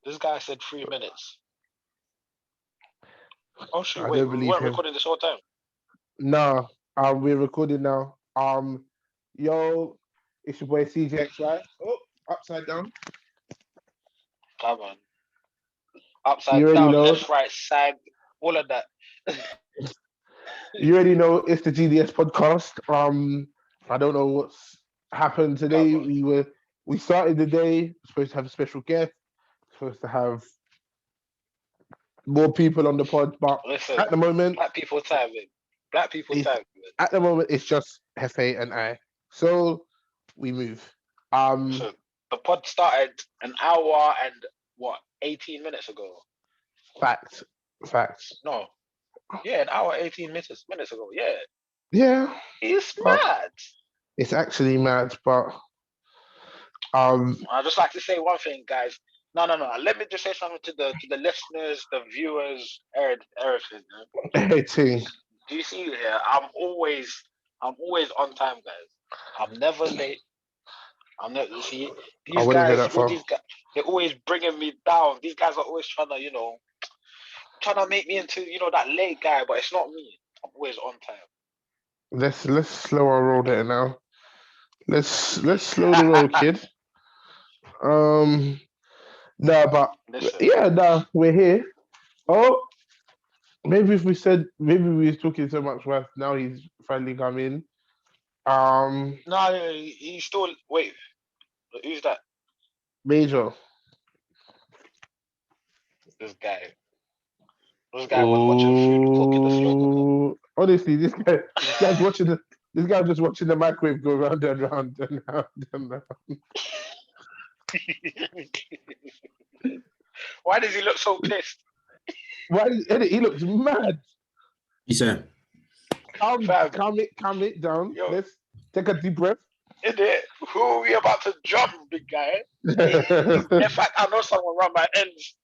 This guy said 3 minutes. Oh shoot! I Wait, don't we believe weren't him. recording this whole time. No, we're recording now. Yo, it's your boy CJay, right? Oh, upside down. Come on. You Upside already down, know. left, right, side, all of that. You already know it's the GDS podcast. I don't know what's happened Come today. on. We started the day supposed to have a special guest, supposed to have more people on the pod, but Listen, at the moment, black people time, man. Black people it's time, man. it's just Jefe and I. So we move. So the pod started an hour and 18 minutes ago. Facts. No. Yeah, an hour, 18 minutes ago. Yeah. Yeah, It's but mad. it's actually mad. But I just like to say one thing, guys. No. Let me just say something to the listeners, the viewers, everything. everything. Do you see here? I'm always on time, guys. I'm never late. I'm not. You see, I these wouldn't go guys, that all far. these guys, they're always bringing me down. These guys are always trying to make me into, that late guy, but it's not me. I'm always on time. Let's slow our roll there now. Let's slow the roll, kid. No, but Listen, yeah, no, we're here. Oh, maybe if we said maybe we was talking so much worse. Now he's finally come in. no, he still wait. Who's that? Major. This guy. This guy was watching food, talking to slow cooker. Honestly, this guy's watching this guy's just watching the microwave go round and round and round and round. Why does he look so pissed? Why he looks mad. You say? Calm it down. Yo. Let's take a deep breath. In it, who are we about to jump, big guy? In fact, I know someone run my ends.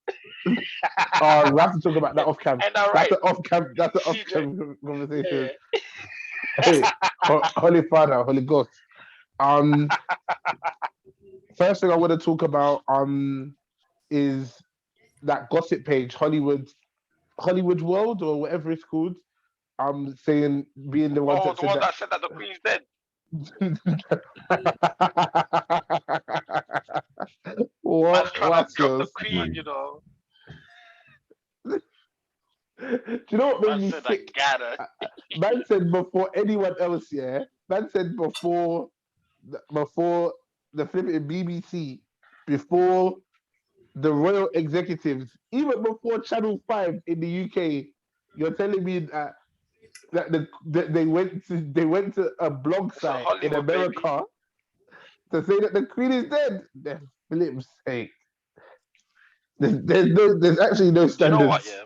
Oh, we have to talk about that off cam. And right. That's the off cam conversation. Yeah. Hey, Holy Father, Holy Ghost. First thing I want to talk about is that gossip page, Hollywood World or whatever it's called. Saying being the one that said that said that the Queen's dead. What? Man's trying to drop the Queen, Do you know what made me sick? Man said before anyone else, yeah. Man said before the flipping BBC, before the royal executives, even before Channel 5 in the UK, you're telling me that they went to a blog site in America to say that the Queen is dead. For flip's sake. There's actually no standards. Do you know what, yeah?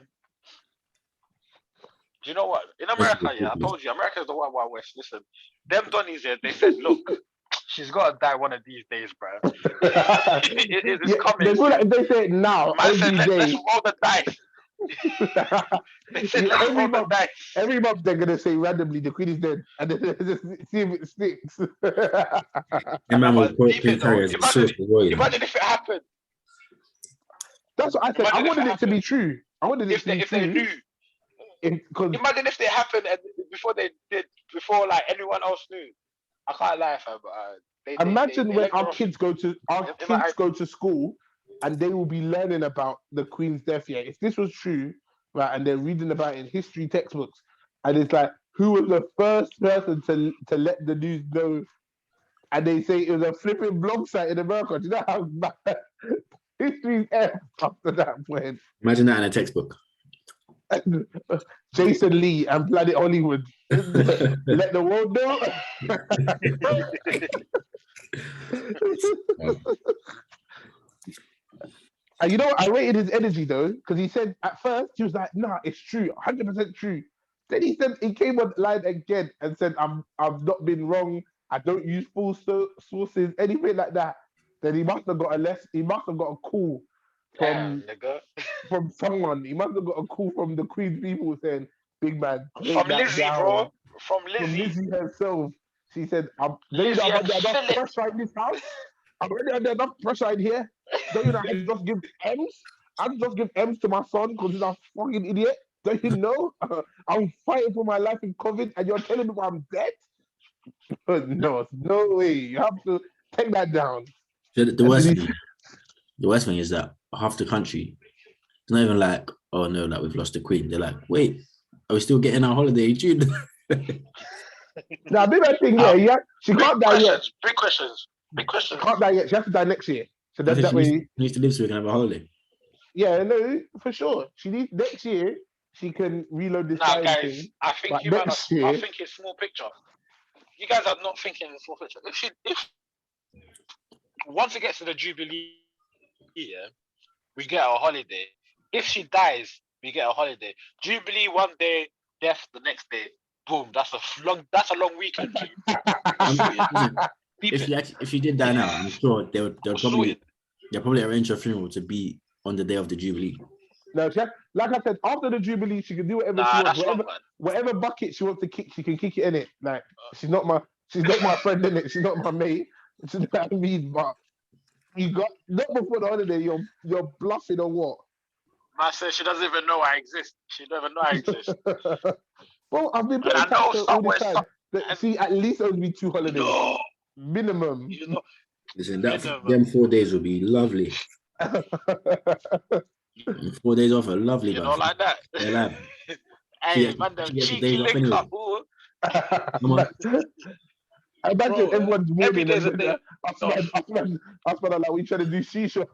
Do you know what? In America, yeah, I told you, America's the Wild Wild West. Listen, them Donnies, yeah, they said, look, she's got to die one of these days, bro. It's coming. They feel like they say it now. Man said, let's roll the dice. They said, let's roll the dice. Every month they're going to say randomly, the Queen is dead. And then just see if it sticks. Imagine if it happened. That's what I said. I wanted it to be true. I wanted it to be true. They knew. Imagine if they happened and before like anyone else knew. I can't lie, fam. But imagine when our kids go to school and they will be learning about the Queen's death. Yeah, if this was true, right, and they're reading about it in history textbooks, and it's like who was the first person to let the news know, and they say it was a flipping blog site in America. Do you know how bad history's after that point? Imagine that in a textbook. Jason Lee and Planet Hollywood. Let the world know. And you know what? I rated his energy though, because he said at first he was like, "Nah, it's true, 100% true." Then he said he came on line again and said, "I've not been wrong. I don't use full sources, anything like that." Then he must have got a call from someone. He must have got a call from the Queen's people saying, "Big man, from Lizzie, bro. From Lizzie herself." She said, Lizzie "I'm not fresh right this house." I'm already under enough pressure in here. Don't you know I just give M's? I just give M's to my son because he's a fucking idiot. Don't you know? I'm fighting for my life in COVID and you're telling me I'm dead? No way. You have to take that down. The worst thing is that half the country, it's not even like, oh no, like we've lost the Queen. They're like, wait, are we still getting our holiday in June? Now, big thing, yeah. She can't die yet. Big questions. She can't die yet. She has to die next year. So that way she needs to live so we can have a holiday. Yeah, no, for sure. She needs next year. She can reload this guys, thing. I think you next year, I think it's small picture. You guys are not thinking small picture. If once it gets to the Jubilee year, we get a holiday. If she dies, we get a holiday. Jubilee one day, death the next day. Boom. That's a long weekend. If she did die now, I'm sure they'll probably arrange her funeral to be on the day of the Jubilee. No, like I said, after the Jubilee, she can do whatever she wants. Whatever bucket she wants to kick, she can kick it in it. Like she's not my friend in it. She's not my mate. You know what I mean? But you got not before the holiday. You're bluffing or what? I said she doesn't even know I exist. She doesn't even know I exist. Well, I've been paying tax all the time. See, at least it would be 2 holidays. No. Minimum. Listen, them 4 days will be lovely. 4 days off are lovely. You know, like that. Yeah, hey, man, them cheeky link up. I imagine everyone's morning. I like, we trying to do shisha.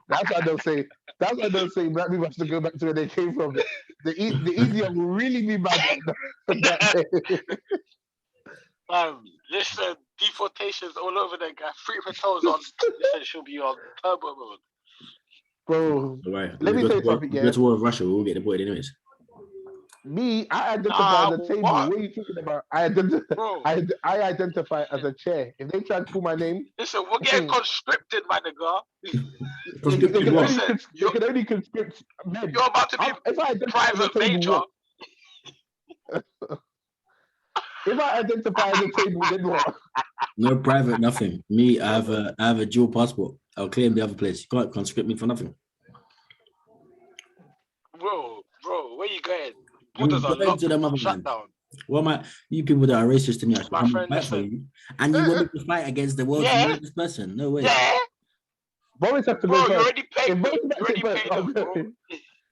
That's why they'll say. That's why they'll say black people have to go back to where they came from. The easier will really be bad. Listen, deportations all over there, guys. 3 hotels on. Listen, she'll be on turbo mode. Bro, right. Let me say something. Go to war with Russia. We'll get deported anyways. Me, I identify as a table. What are you talking about? I identify as a chair. If they try to pull my name, listen, we're getting conscripted, my nigga. You can only conscript men. You're about to be private major. If I identify as a table, then what? No private, nothing. Me, I have a dual passport. I'll claim the other place. You can't conscript me for nothing. Bro, where you going? I'm going to the motherland. What am I? You people that are racist to me, I should come fight for you. And you want me to fight against the world's largest person? No way. Yeah. Boris has to go. You already paid. Bro.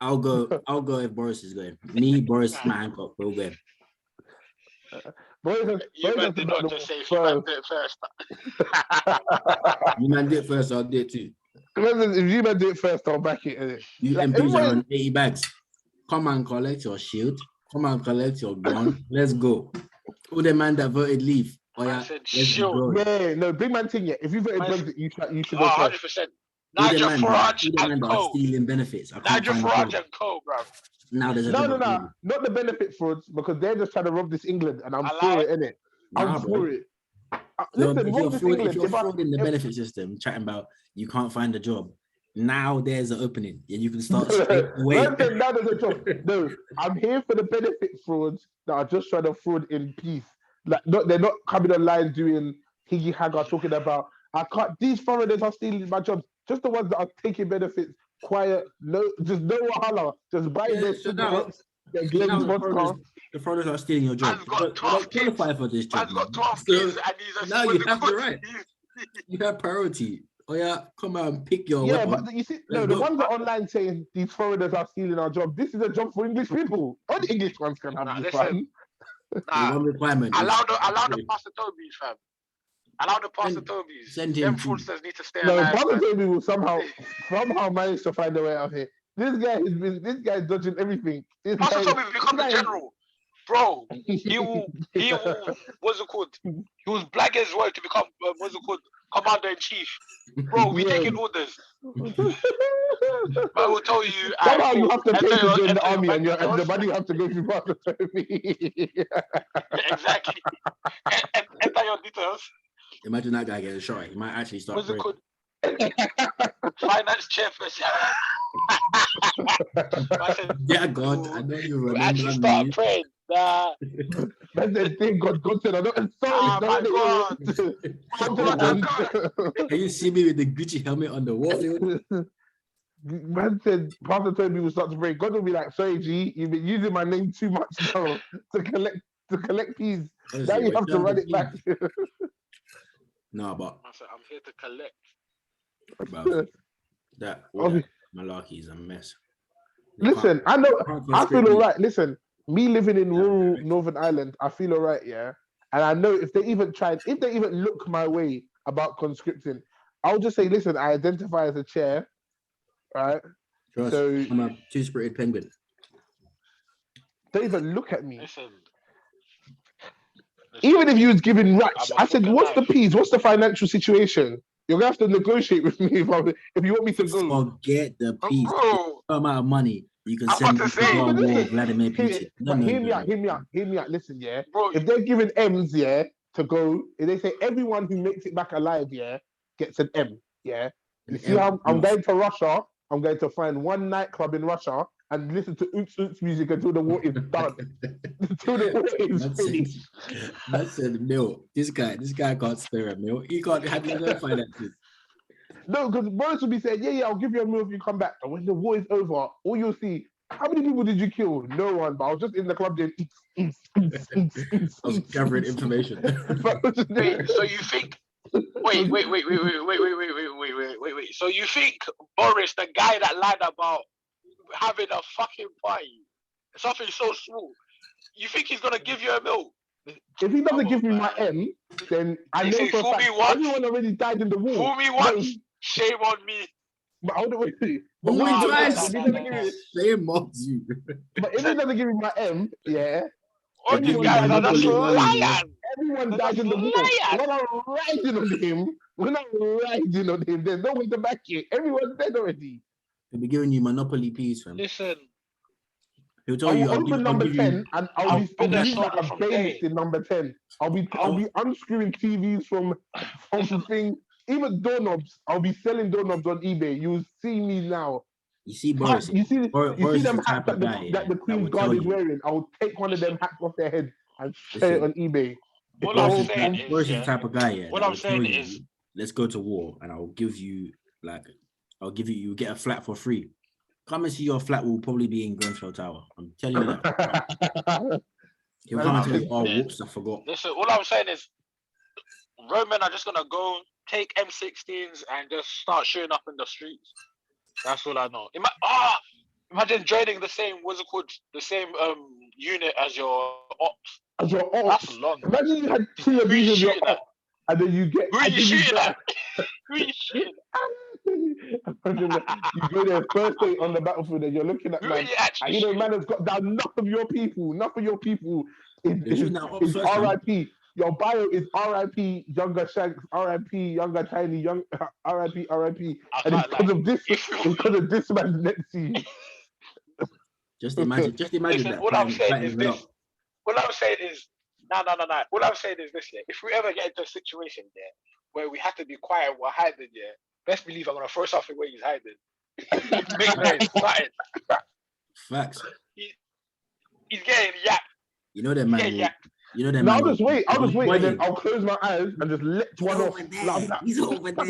I'll go if Boris is going. Me, Boris, my Hancock, we'll go. You man did not just say you man did it first. You man did it first, I'll do it too. If you man do it first, I'll back it. You MPs are on 80 bags. Come and collect your shield. Come and collect your gun. Let's go. All the man that voted leave. Oh yeah, let's go. Yeah, no, big man thing. Yeah, if you voted Brexit, you should go first. 100%. Nigel Farage and Co. Stealing benefits. Nigel Farage and Co, bro. Now there's no, not the benefit frauds because they're just trying to rob this England, and I'm for it, innit? I'm for it. Listen, if you're frauding the benefit system, chatting about you can't find a job. Now there's an opening, and you can start straight away. Now there's a job. No, I'm here for the benefit frauds that are just trying to fraud in peace. Like, they're not coming online doing higgy hagger talking about these foreigners are stealing my jobs. Just the ones that are taking benefits, quiet, no wahala, just buying their cigarettes. The foreigners are stealing your job. Got 12 kids. For this job. Man's got 12 kids, and he's now you have the right. You have priority. Oh yeah, come out and pick your weapon. But you see, the ones that are online saying these foreigners are stealing our job. This is a job for English people. Only English ones can have this fun. One requirement. Allow the Pastor Tobies, fam. Allow the Pastor Tobies. Send him. Them fraudsters need to stay alive. Pastor Toby will somehow manage to find a way out here. This guy is dodging everything. Pastor Toby will become a general. Bro, he will, what's it called? He was black as well to become, Commander-in-Chief. Bro, we taking orders. I will tell you. Somehow you have to pay to join the army and the money you have to go through Pastor Toby. Exactly. Enter your details. Imagine that guy getting shot. He might actually start. What's it called? Finance chairperson. Yeah, God, I know you remember. Actually start praying. Nah. Man said, thank God said, I'm not sorry. Oh my God. Can you see me with the Gucci helmet on the Warfield? Man said, Pastor told me we start to pray. God will be like, sorry, G, you've been using my name too much now to collect peas. Now you have to run it back. No, but I'm here to collect. Bro, that malarkey is a mess. Listen, I know, I feel all right. Listen, me living in rural Northern Ireland, I feel all right, yeah? And I know if they even look my way about conscripting, I'll just say, listen, I identify as a chair, right? Trust, so I'm a two-spirited penguin. Don't even look at me. Listen, even if you was giving rats, I said, what's the peas? What's the financial situation? You're going to have to negotiate with me if you want me to go. Forget the peas. The amount of money you can send me to go on war, Vladimir Putin. Hear me out. Listen, yeah? Bro, if they're giving M's, yeah, to go, if they say everyone who makes it back alive, yeah, gets an M, yeah? You see how I'm going to Russia, I'm going to find one nightclub in Russia and listen to Oots Oots music until the war is done. Until the war is finished. Man said, Mill, this guy can't spare a meal. He can't handle his own finances. No, because Boris will be saying, yeah, I'll give you a meal if you come back. And when the war is over, all you'll see, how many people did you kill? No one, but I was just in the club doing I was gathering information. Wait, so you think Wait. So you think Boris, the guy that lied about having a fucking party, something so small, you think he's gonna give you a meal? If he doesn't give me my M, then I know for a fact everyone already died in the war. Fool me once, shame on me. But hold on, wait. But shame on you. But if he doesn't give me my M, yeah. All these guys are just liars. Everyone died in the war. When I'm riding on him, there's no one to back it. Everyone's dead already. They'll be giving you Monopoly peas, fam. Listen. He'll tell you, I'll open number 10 and I'll be like a bailiff in number 10. I'll be unscrewing TVs from thing. Even doorknobs. I'll be selling doorknobs on eBay. You'll see me now. You see Boris. You see them hats that the Queen's Guard is wearing. I'll take one of them hats off their head and sell it on eBay. What I'm saying is, Boris is the type of guy. Yeah, what I'm saying is, let's go to war, and I'll give you you get a flat for free. Come and see your flat will probably be in Grenfell Tower. I'm telling you that. He'll come and tell you, oh, whoops, I forgot. Listen, all I'm saying is, Roman are just gonna go take M16s and just start shooting up in the streets. That's all I know. Imagine joining the same, unit as your ops. That's long. Imagine you had 2 of these as your ops, and then you get. Who are you shooting at? Who are you shooting at? You go there first day on the battlefield and you're looking at man. And man has got down enough of your people. Is RIP. Your bio is RIP Younger Shanks, RIP Younger Tiny, RIP. And it's because of this man next to you. Just imagine Listen, that. What I'm saying is this. What I'm saying is What I'm saying is this, yeah. If we ever get into a situation, yeah, where we have to be quiet, we're hiding, yeah, best believe I'm gonna throw something where he's hiding. Make noise, nothing. Facts. He's getting yapped. You know that man. I'll just wait, and then I'll close my eyes and just let one off. He's over there.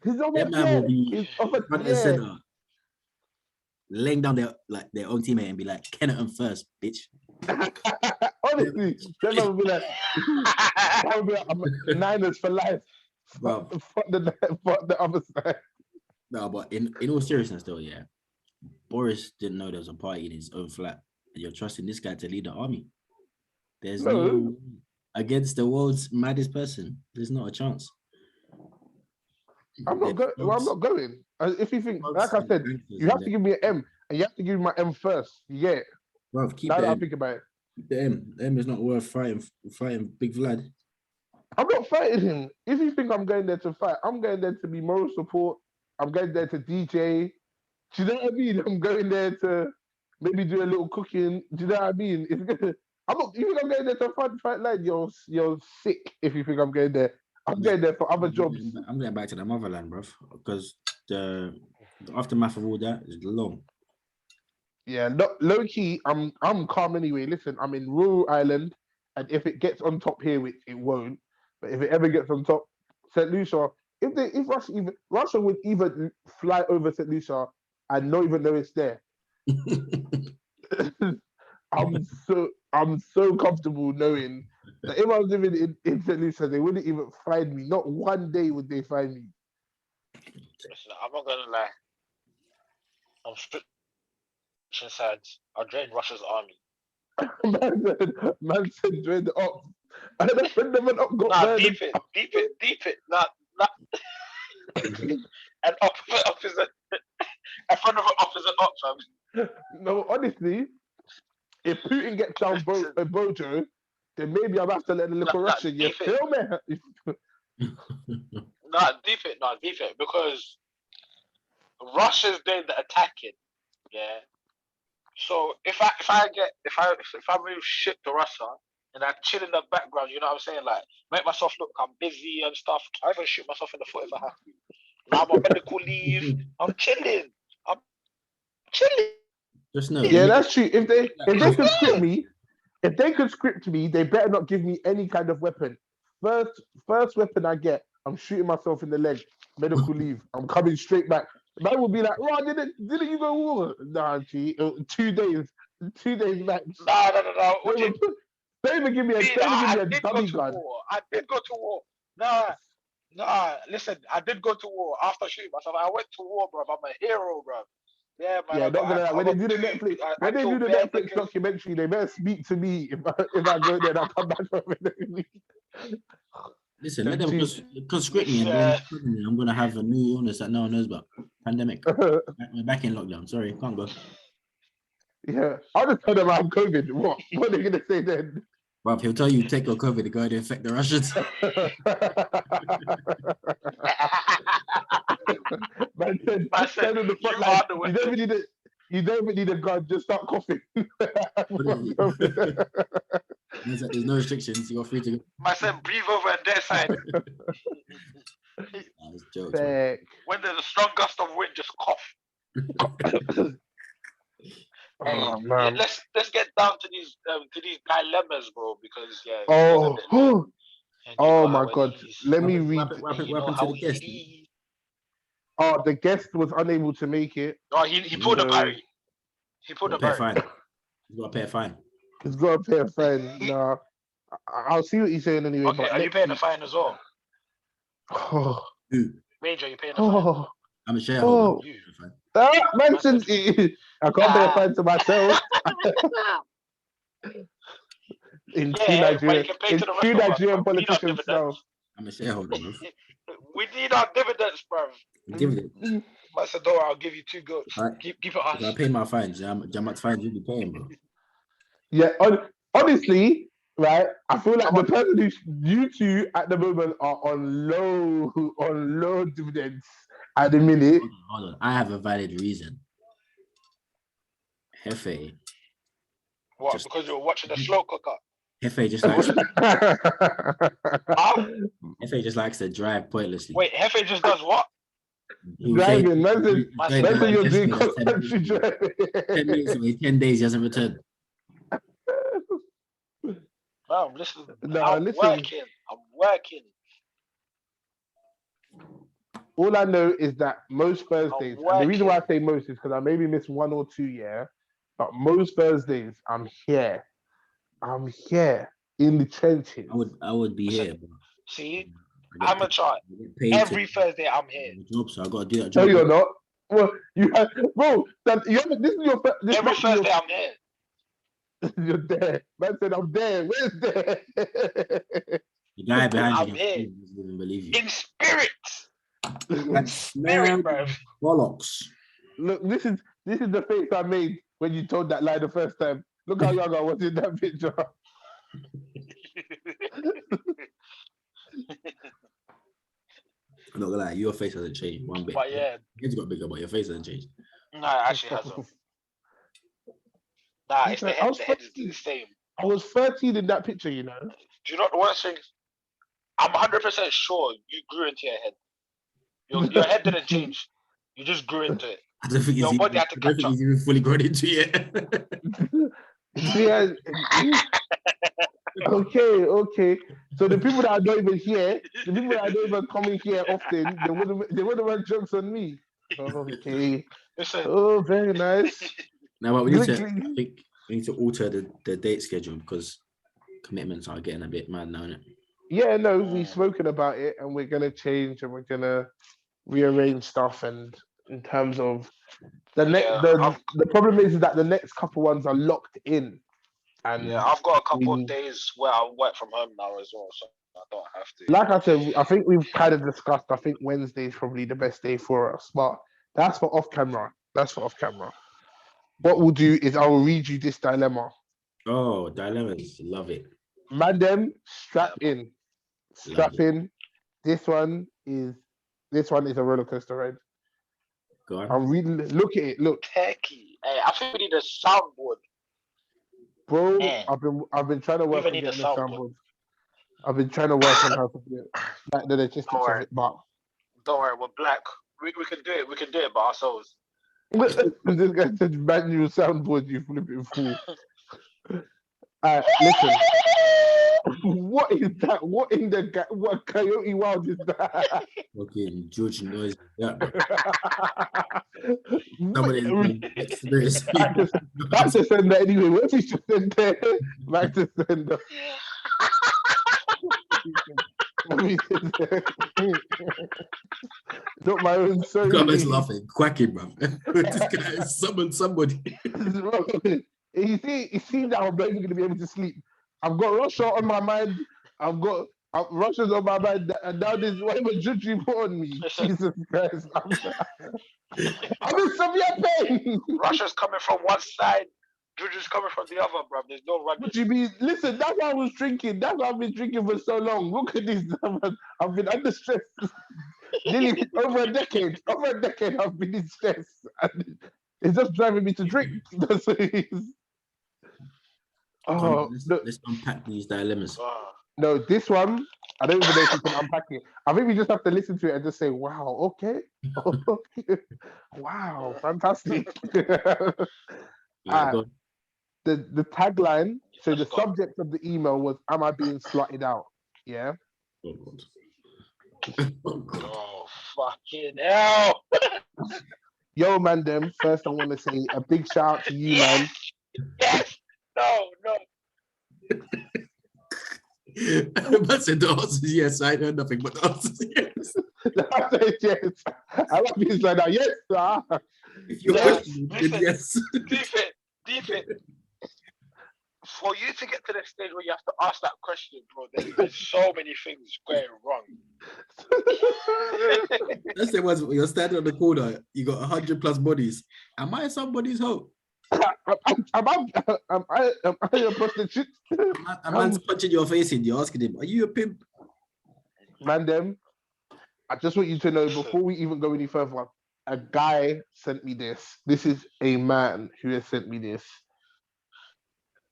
He's over that man there. will be front and center, laying down their own teammate and be like, Kennerton first, bitch. Honestly, that man will be like, Niners for life. Bro. Fuck the other side. No, but in all seriousness though, yeah, Boris didn't know there was a party in his own flat. And you're trusting this guy to lead the army. There's no against the world's maddest person. There's not a chance. I'm not going. If you think, like I said, you have to give me an M, and you have to give me my M first. Yeah. Bro, keep now the that M. I think about it. Keep the M. The M is not worth fighting Big Vlad. I'm not fighting him. If you think I'm going there to fight, I'm going there to be moral support. I'm going there to DJ. Do you know what I mean? I'm going there to maybe do a little cooking. Do you know what I mean? You think I'm going there to fight like you're sick if you think I'm going there. I'm going there for other jobs. I'm going back to the motherland, bro, because the aftermath of all that is long. Yeah, low key, I'm calm anyway. Listen, I'm in rural Ireland, and if it gets on top here, which it won't, but if it ever gets on top, St. Lucia, if Russia would even fly over St. Lucia and not even know it's there. I'm so comfortable knowing that if I was living in St. Lucia, they wouldn't even find me. Not one day would they find me. Listen, I'm not gonna lie. I'm switching sides. I'll join Russia's army. Man said join the ops. And a friend of an op got Nah, murdered. deep it. Nah. An opposite. A friend of an opposite op, fam. No, honestly, if Putin gets down Bojo, then maybe I'll have to let the little Russian. You feel me? Deep it. Because Russia's doing the attacking. Yeah. So if I move shit to Russia and I chill in the background, you know what I'm saying? Like make myself look I'm busy and stuff. I even shoot myself in the foot if I have to. Now I'm on medical leave. I'm chilling. Just know. Yeah, that's true. If they could script me, they better not give me any kind of weapon. First weapon I get, I'm shooting myself in the leg. Medical leave. I'm coming straight back. Man will be like, "Oh, didn't you go war?" Nah, G. 2 days. 2 days max. No. Don't even give me a dummy gun. I did go to war. Nah. Listen, I did go to war after shooting myself. I went to war, bro. I'm a hero, bro. Yeah, man. Yeah, not gonna lie. When they do the Netflix documentary, they better speak to me if I go there and I come back from it. Listen, let them conscript me, and then I'm gonna have a new illness that no one knows about. Pandemic. We're back in lockdown. Sorry, can't go. Yeah, I'll just tell them I have COVID. What are they gonna say then? Bruv, he'll tell you take your COVID to go and infect the Russians. Man said, on the front line, you don't even need a gun, just start coughing. There's no restrictions, you're free to go. I said breathe over on their side. Jokes, when there's a strong gust of wind, just cough. Oh man. Let's get down to these dilemmas, bro, because oh my god. Let me read. What happened to the guest? Oh, the guest was unable to make it. Oh, he pulled a Barry. He pulled a Barry. He's got to pay a fine. He's got to pay a fine. Nah. I'll see what he's saying anyway. Okay, are you paying a fine as well? Oh. Major, you paying a fine? I'm a shareholder. Man said I can't pay a fine to myself. in two Nigerian politicians now. I'm a shareholder. We need our dividends, bro. Dividends. Macedonia, I'll give you 2 goats. Right. Keep it on. I pay my fines. How much fines you'll be paying, bro? Yeah, honestly, right? I feel like the person you two at the moment are on low dividends at the minute. Hold on. I have a valid reason. Jefe. What? Because you were watching the slow cooker. Jefe just likes to drive pointlessly. Wait, Jefe just does what? Driving. Imagine you're doing country driving. 10 minutes away, 10 days, he hasn't returned. No, listen. I'm working. All I know is that most Thursdays, and the reason why I say most is because I maybe miss 1 or 2, yeah. But most Thursdays, I'm here. I'm here in the trenches. I would be here, bro. See, I'm a child. Every Thursday, I'm here. Job, so I gotta do that job. No, you're not. Well, this is your. Every Thursday, I'm here. You're there. Man said, I'm there. Where's there? The guy behind you doesn't believe you. In spirit. Spirit, bro. Bollocks. Look, this is the face I made when you told that lie the first time. Look how young I was in that picture. I'm not gonna lie, your face hasn't changed one bit. But yeah, it's got bigger, but your face hasn't changed. No, it actually hasn't. Nah, it's the head is the same. I was 13 in that picture, you know. Do you know the worst thing? I'm 100% sure you grew into your head. Your head didn't change. You just grew into it. I don't think your body had to catch up. he's even fully got into it. Yeah. Okay. So the people that are not even here, the people that are not even coming here often, they wouldn't run jokes on me. Okay. Listen. Oh, very nice. Now, but I think we need to alter the date schedule because commitments are getting a bit mad now, isn't it? Yeah, no, we've spoken about it and we're gonna change and we're gonna rearrange stuff. And in terms of the problem is that the next couple ones are locked in. And I've got a couple of days where I work from home now as well, so I don't have to. Like I said, I think we've kind of discussed. I think Wednesday is probably the best day for us, but that's for off camera. What we'll do is I will read you this dilemma. Oh, dilemmas, love it. Madam, strap in. This one is a roller coaster ride. Go on. I'm reading. Look at it. Look. Techie. Hey, I think we need a soundboard. Bro, I've been trying to work on getting a soundboard. I've been trying to work on how to do it. Like the logistics of it, but don't worry, we're black. We can do it. We can do it by ourselves. This guy said manual soundboard, you flipping fool. Listen. What is that? What Coyote Wild is that? Okay, George noise. Yeah. Back to sender anyway. What if he just send there? Back to sender. Not my own sorry. Comments laughing, quacking, bro. This guy is somebody. You see that I'm not even gonna be able to sleep. I've got Russia on my mind. I've got Russia's on my mind, and now this whatever Juju put on me. Jesus Christ! I'm in severe pain. Russia's coming from one side. Juju's coming from the other, bro. There's no running. What do you mean? Listen, that's why I was drinking. That's why I've been drinking for so long. Look at this. I've been under stress. Nearly over a decade. I've been in stress. And it's just driving me to drink. That's what it is. Let's unpack these dilemmas. No, this one, I don't even know if you can unpack it. I think we just have to listen to it and just say, wow, okay. Wow, fantastic. The tagline, so the subject of the email was, am I being slutted out? Yeah? Oh, fucking hell. Yo, man, first I want to say a big shout out to you, man. Yes! No. I said the answer is yes. I heard nothing but the answer is yes. I said yes. I like this like that. Yes, sir. If you yes. Deep it. For you to get to the stage where you have to ask that question, bro, there's so many things going wrong. That's the ones you're standing on the corner, you got 100+ bodies. Am I somebody's hoe? Am I a prostitute? A man's punching your face in, you're asking him, are you a pimp? Man, I just want you to know, before we even go any further, a guy sent me this. This is a man who has sent me this.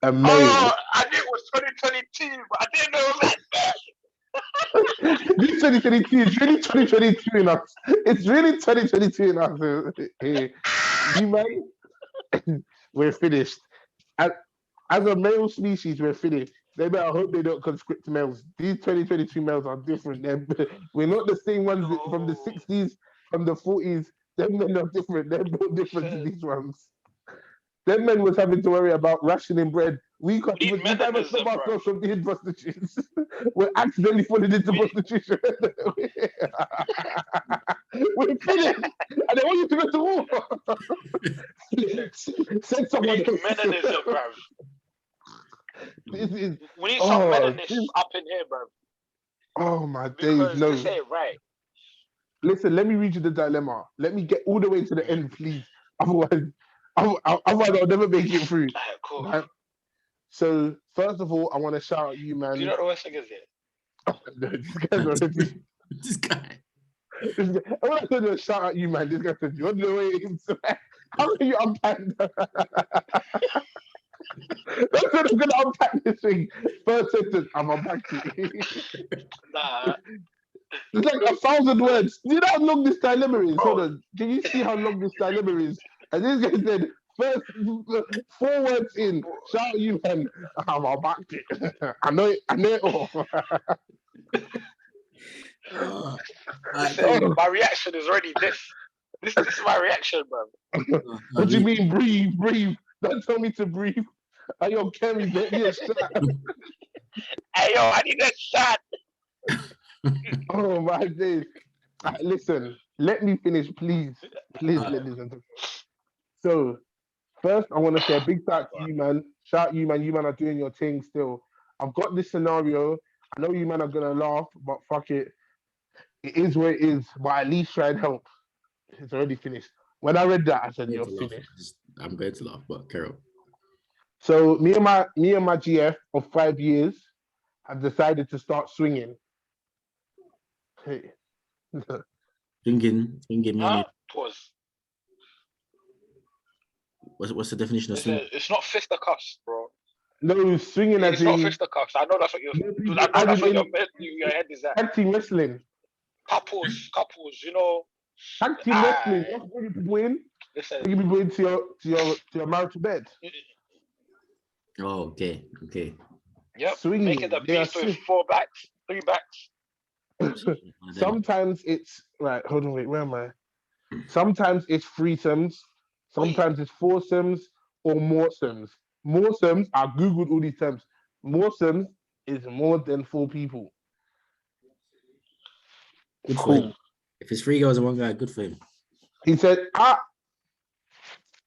A male. Oh, I knew it was 2022, but I didn't know it was like that. This 2022 is really 2022 in us. It's really 2022 in us. Hey, you man, we're finished. As a male species, we're finished. They better hope they don't conscript males. These 2022 males are different. We're not the same ones from the 60s, from the 40s. Them men are different. They're built different to these ones. Them men was having to worry about rationing bread. We can't even stop ourselves from being prostitutes. We're accidentally falling into prostitution. We're finished. And they want you to go to war. Send someone else. Melanism, bruv. We need some melanism up in here, bruv. Oh my days, no. This ain't right. Listen, let me read you the dilemma. Let me get all the way to the end, please. Otherwise I'll never make it through. Cool. Right? So, first of all, I want to shout out you, man. Do you know what the worst thing is here? No, this guy's already... This guy. I want to shout out you, man. This guy said, you want to know where it's... How can you unpack that? That's what I'm going to unpack this thing. First sentence, I'm unpacking it. Nah. It's like 1,000 words. Do you know how long this dilemma is? Hold on. Can you see how long this dilemma is? And this guy said, first 4 words in, shout you, man. I backed it. I know it all. My reaction is already this. This is my reaction, man. What do you mean, breathe? Don't tell me to breathe. Hey, yo, Kerry, get me a shot. Hey, yo, I need a shot. Oh, my days. Listen, let me finish, please. Please, ladies and gentlemen. So, first, I want to say a big shout to you, man. Shout you, man. You, man, are doing your thing still. I've got this scenario. I know you, man, are going to laugh, but fuck it. It is what it is, but at least try and help. It's already finished. When I read that, I said, you're finished. I'm going to laugh, but Carol. So me and my GF of 5 years have decided to start swinging. Hey. Swinging meaning. Pause. What's the definition of swinging? It's not fisticuffs, bro. No, swinging as it's not fisticuffs. I know that's what your head is at. Tag team wrestling. Couples, you know. Tag team wrestling. That's what you people in. Listen. You people into your marital bed. Oh, okay. Yep. Swinging. Making the piece with 4 backs, 3 backs. Sometimes it's right. Hold on, wait. Where am I? Sometimes it's threesomes. Sometimes it's foursomes or moresomes. Moresomes, I googled all these terms. Moresomes is more than 4 people. Good for him. If it's 3 girls and 1 guy, good for him. He said,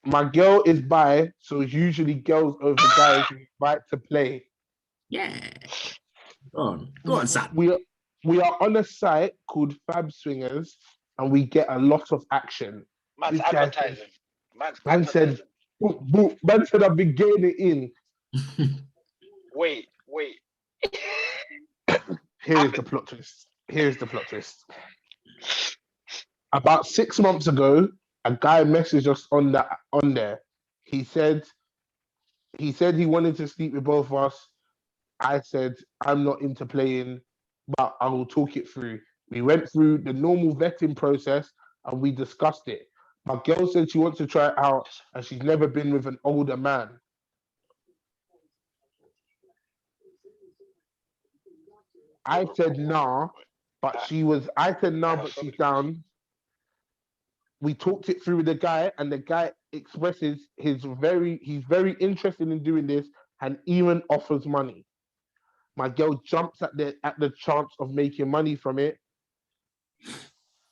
my girl is bi, so it's usually girls over guys who invite to play. Yeah. Go on, Sam. We are on a site called Fab Swingers, and we get a lot of action. Man's advertising. Man said, I've been getting it in. Wait. Here is the plot twist. About 6 months ago, a guy messaged us on there. He said he wanted to sleep with both of us. I said, I'm not into playing, but I will talk it through. We went through the normal vetting process and we discussed it. My girl said she wants to try it out and she's never been with an older man. I said nah, but she's down. We talked it through with the guy, and the guy expresses he's very interested in doing this and even offers money. My girl jumps at the chance of making money from it.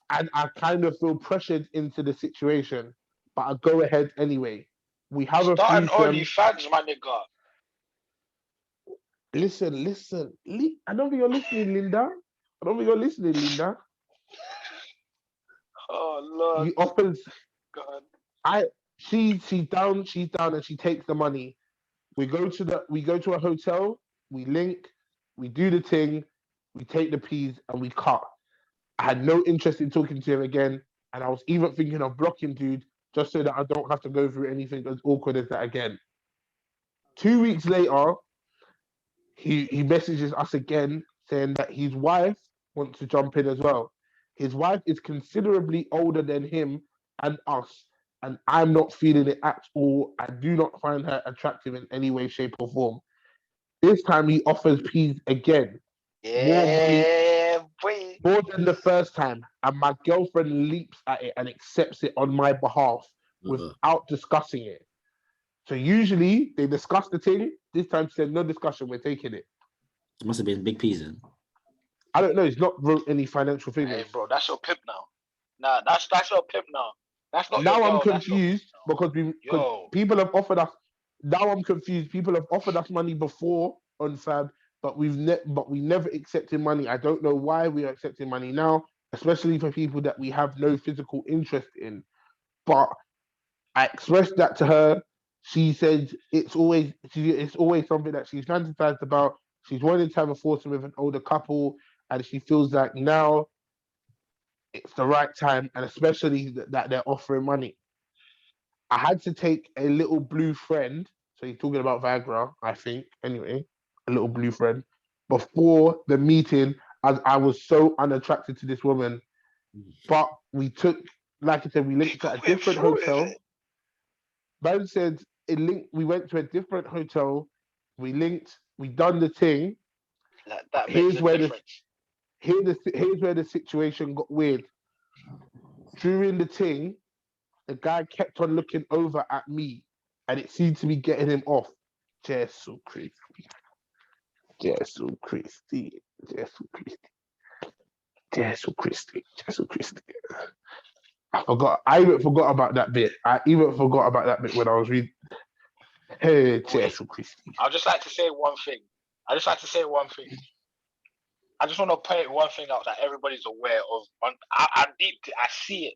And I kind of feel pressured into the situation, but I go ahead anyway. We have a Start an OnlyFans, my nigga. Listen. I don't think you're listening, Linda. Oh Lord. He offers. God. She's down, and she takes the money. We go to a hotel. We link. We do the thing. We take the peas and we cut. I had no interest in talking to him again, and I was even thinking of blocking dude just so that I don't have to go through anything as awkward as that again. 2 weeks later, he messages us again saying that his wife wants to jump in as well. His wife is considerably older than him and us, and I'm not feeling it at all. I do not find her attractive in any way, shape, or form. This time he offers peas again. More than the first time, and my girlfriend leaps at it and accepts it on my behalf without discussing it. So usually they discuss the thing. This time she said no discussion, we're taking it. It must have been big peas then. I don't know. He's not wrote any financial figures. Hey, bro, that's your pimp now. Nah, that's your pimp now. That's not. Now I'm confused because people have offered us. Now I'm confused. People have offered us money before on Fab, but we never accepted money. I don't know why we are accepting money now, especially for people that we have no physical interest in. But I expressed that to her. She said it's always something that she's fantasized about. She's wanting to have a foursome with an older couple, and she feels like now it's the right time, and especially that they're offering money. I had to take a little blue friend. So he's talking about Viagra, I think. Anyway, a little blue friend. Before the meeting, I was so unattracted to this woman. But we took, like I said, we linked to a different hotel. Man said we went to a different hotel. We linked. We done the thing. That makes a difference. Here's where the situation got weird. During the thing, the guy kept on looking over at me, and it seemed to be getting him off. Jesus Christ. Jesus Christi. Jesus Christi. Jesus Christi. Jesus Christi. I forgot. I even forgot about that bit. When I was reading. Hey, Jesus Christi. I'd just like to say one thing. I just want to point one thing out that everybody's aware of. I see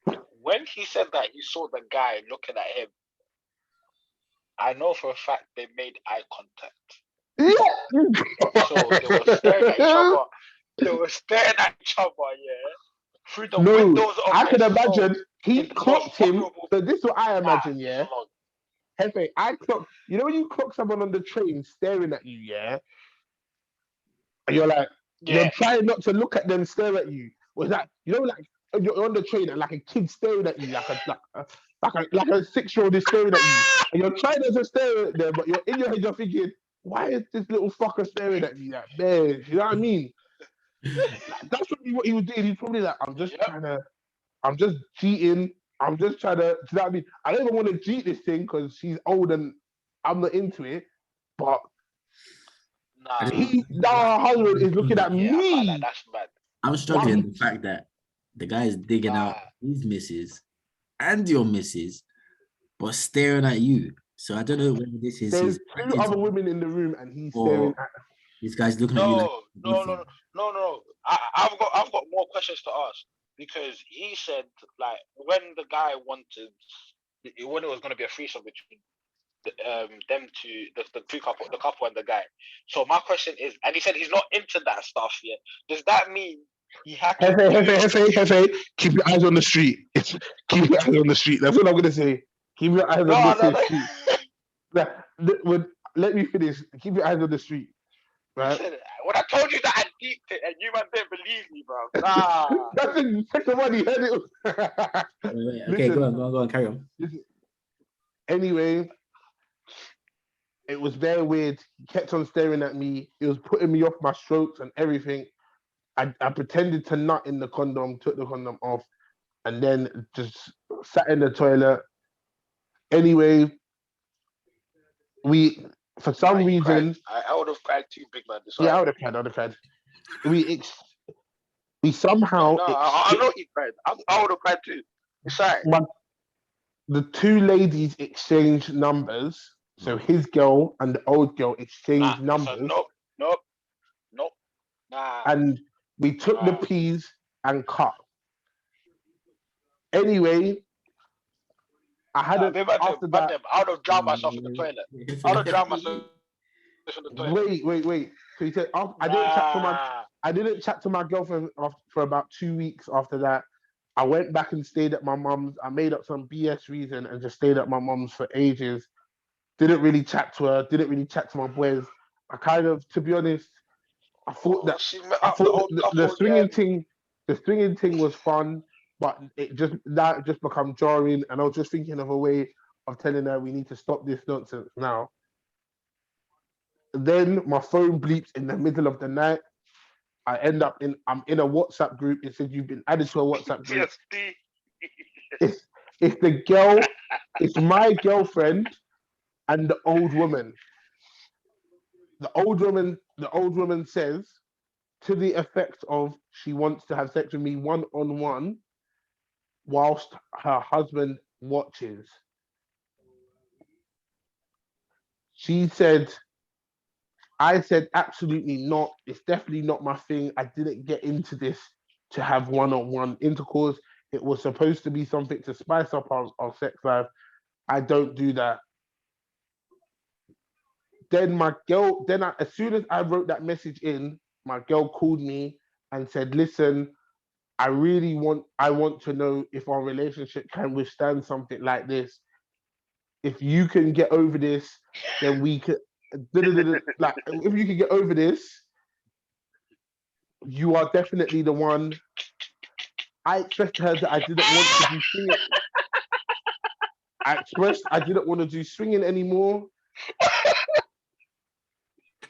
it. When he said that he saw the guy looking at him, I know for a fact they made eye contact. Yeah. So they were staring at each other. Yeah. Through the windows of I can imagine he clocked him. So this is what I imagine, yeah. Jefe, I clocked. You know when you clock someone on the train staring at you, yeah? And you're like, you're trying not to look at them stare at you. Was that, like you're on the train and like a kid staring at you, like a 6-year-old is staring at you, and you're trying not to stare at them, but you're in your head, you're thinking, why is this little fucker staring at me? Like, man, you know what I mean? That's probably what he was doing. He's probably like, I'm just cheating. I'm just trying to, you know what I mean? I don't even want to cheat this thing because she's old and I'm not into it. But her husband is looking at me. That's bad. I'm struggling with the fact that the guy is digging out his missus and your missus, but staring at you. So I don't know whether this is. There's 2 other women in the room and he's staring at. This guy's looking at you like. No. I've got more questions to ask, because he said, like, when the guy wanted, when it was going to be a threesome between them two, the two couple, the couple and the guy. So my question is, and he said he's not into that stuff yet. Does that mean he had to? Jefe, keep your eyes on the street. Keep your eyes on the street. That's what I'm going to say. Keep your eyes on the street. Let me finish. Keep your eyes on the street. Right? When I told you that I deeped it and you man didn't believe me, bro. Nah. Take the money. Heard it. Okay, go on, carry on. Listen. Anyway, it was very weird. He kept on staring at me. It was putting me off my strokes and everything. I pretended to nut in the condom, took the condom off, and then just sat in the toilet. Anyway, for some reason, I would have cried too, big man. I would have cried. We somehow. I know you cried. I would have cried too. It's right. The 2 ladies exchanged numbers. So his girl and the old girl exchanged numbers. So nope. Nah. And we took the peas and cut. Anyway, I had after that. I would have drowned myself in the toilet. I would have drowned myself in the toilet. Wait. So he said, I didn't chat to my girlfriend for about 2 weeks after that. I went back and stayed at my mum's. I made up some BS reason and just stayed at my mum's for ages. Didn't really chat to her. Didn't really chat to my boys. I kind of, to be honest, I thought the swinging thing was fun, but it just become jarring. And I was just thinking of a way of telling her we need to stop this nonsense now. Then my phone bleeps in the middle of the night. I'm in a WhatsApp group. It says you've been added to a WhatsApp group. It's the girl. It's my girlfriend and the old woman. The old woman says, to the effect of, she wants to have sex with me one-on-one whilst her husband watches. I said, absolutely not. It's definitely not my thing. I didn't get into this to have one-on-one intercourse. It was supposed to be something to spice up our sex life. I don't do that. Then as soon as I wrote that message in, my girl called me and said, listen, I want to know if our relationship can withstand something like this. If you can get over this, then we could, like, if you can get over this, you are definitely the one. I expressed to her that I didn't want to do swinging. I expressed I didn't want to do swinging anymore.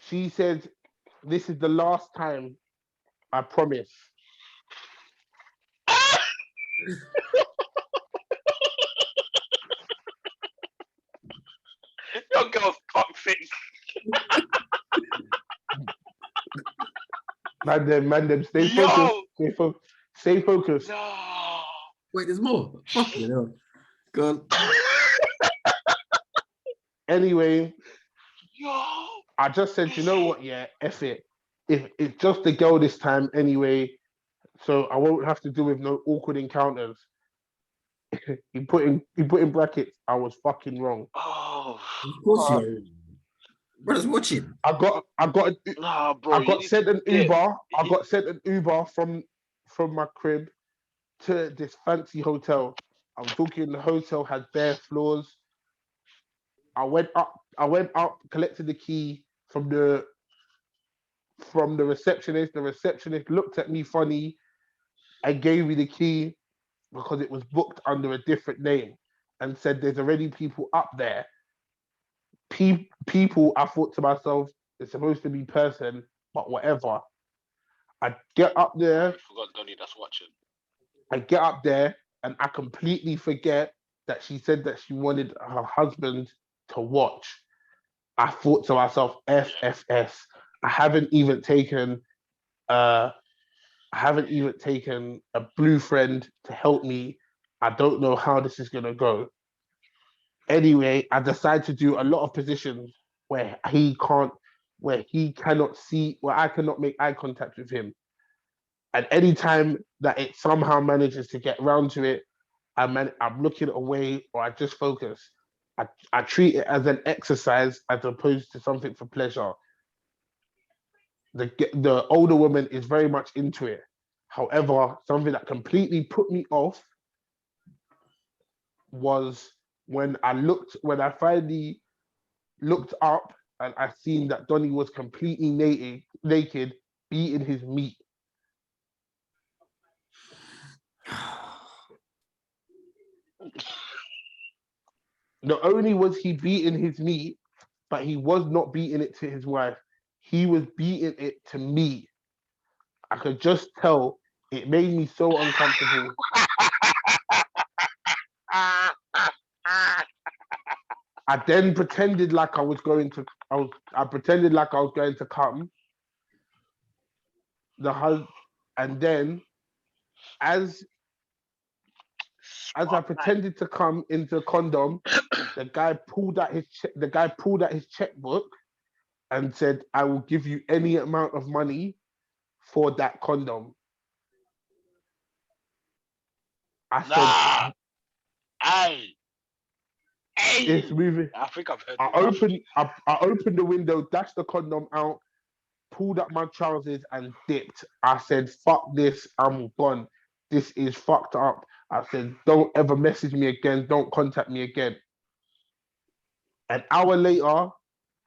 She said, "This is the last time. I promise." Your girl's toxic. Man, them, stay focused. Stay focused. No. Wait, there's more. Fuck you know. Go on. Anyway, Yo. I just said, you know what? Yeah, F it. If it's just the girl this time anyway, so I won't have to deal with no awkward encounters. he put in brackets. I was fucking wrong. Oh. Of course you. Brother's watching. I got Nah, bro. I got sent an Uber. I got sent an Uber from my crib to this fancy hotel. I'm talking the hotel had bare floors. I went up, collected the key from the receptionist. The receptionist looked at me funny and gave me the key because it was booked under a different name and said there's already people up there. People, I thought to myself, it's supposed to be person, but whatever. I get up there. I forgot Donnie that's watching. I get up there and I completely forget that she said that she wanted her husband to watch. I thought to myself, FFS. I haven't even taken a blue friend to help me. I don't know how this is gonna go. Anyway, I decided to do a lot of positions where he cannot see, where I cannot make eye contact with him. And anytime that it somehow manages to get round to it, I'm looking away or I just focus. I treat it as an exercise as opposed to something for pleasure. The older woman is very much into it. However, something that completely put me off was when I finally looked up and I seen that Donnie was completely naked, beating his meat. Not only was he beating his meat, but he was not beating it to his wife. He was beating it to me. I could just tell it made me so uncomfortable. I then pretended like I was going to. I pretended like I was going to come. And then as I pretended to come into condom, the guy pulled out his checkbook and said, "I will give you any amount of money for that condom." I said, Hey. "It's moving." I think I've heard. I opened the window, dashed the condom out, pulled up my trousers and dipped. I said, "Fuck this, I'm gone. This is fucked up." I said, "Don't ever message me again. Don't contact me again." An hour later,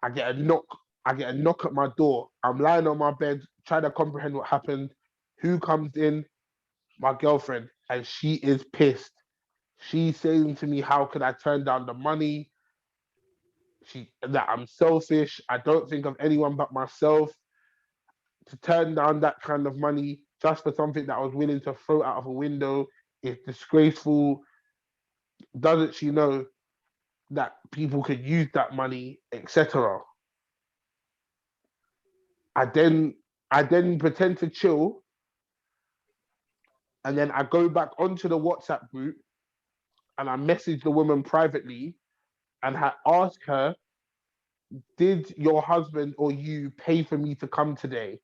I get a knock. I get a knock at my door. I'm lying on my bed, trying to comprehend what happened. Who comes in? My girlfriend, and she is pissed. She's saying to me, "How could I turn down the money? That I'm selfish. I don't think of anyone but myself. To turn down that kind of money just for something that I was willing to throw out of a window is disgraceful. Doesn't she know that people could use that money, etc.?" I then pretend to chill, and then I go back onto the WhatsApp group and I message the woman privately and I ask her, "Did your husband or you pay for me to come today?"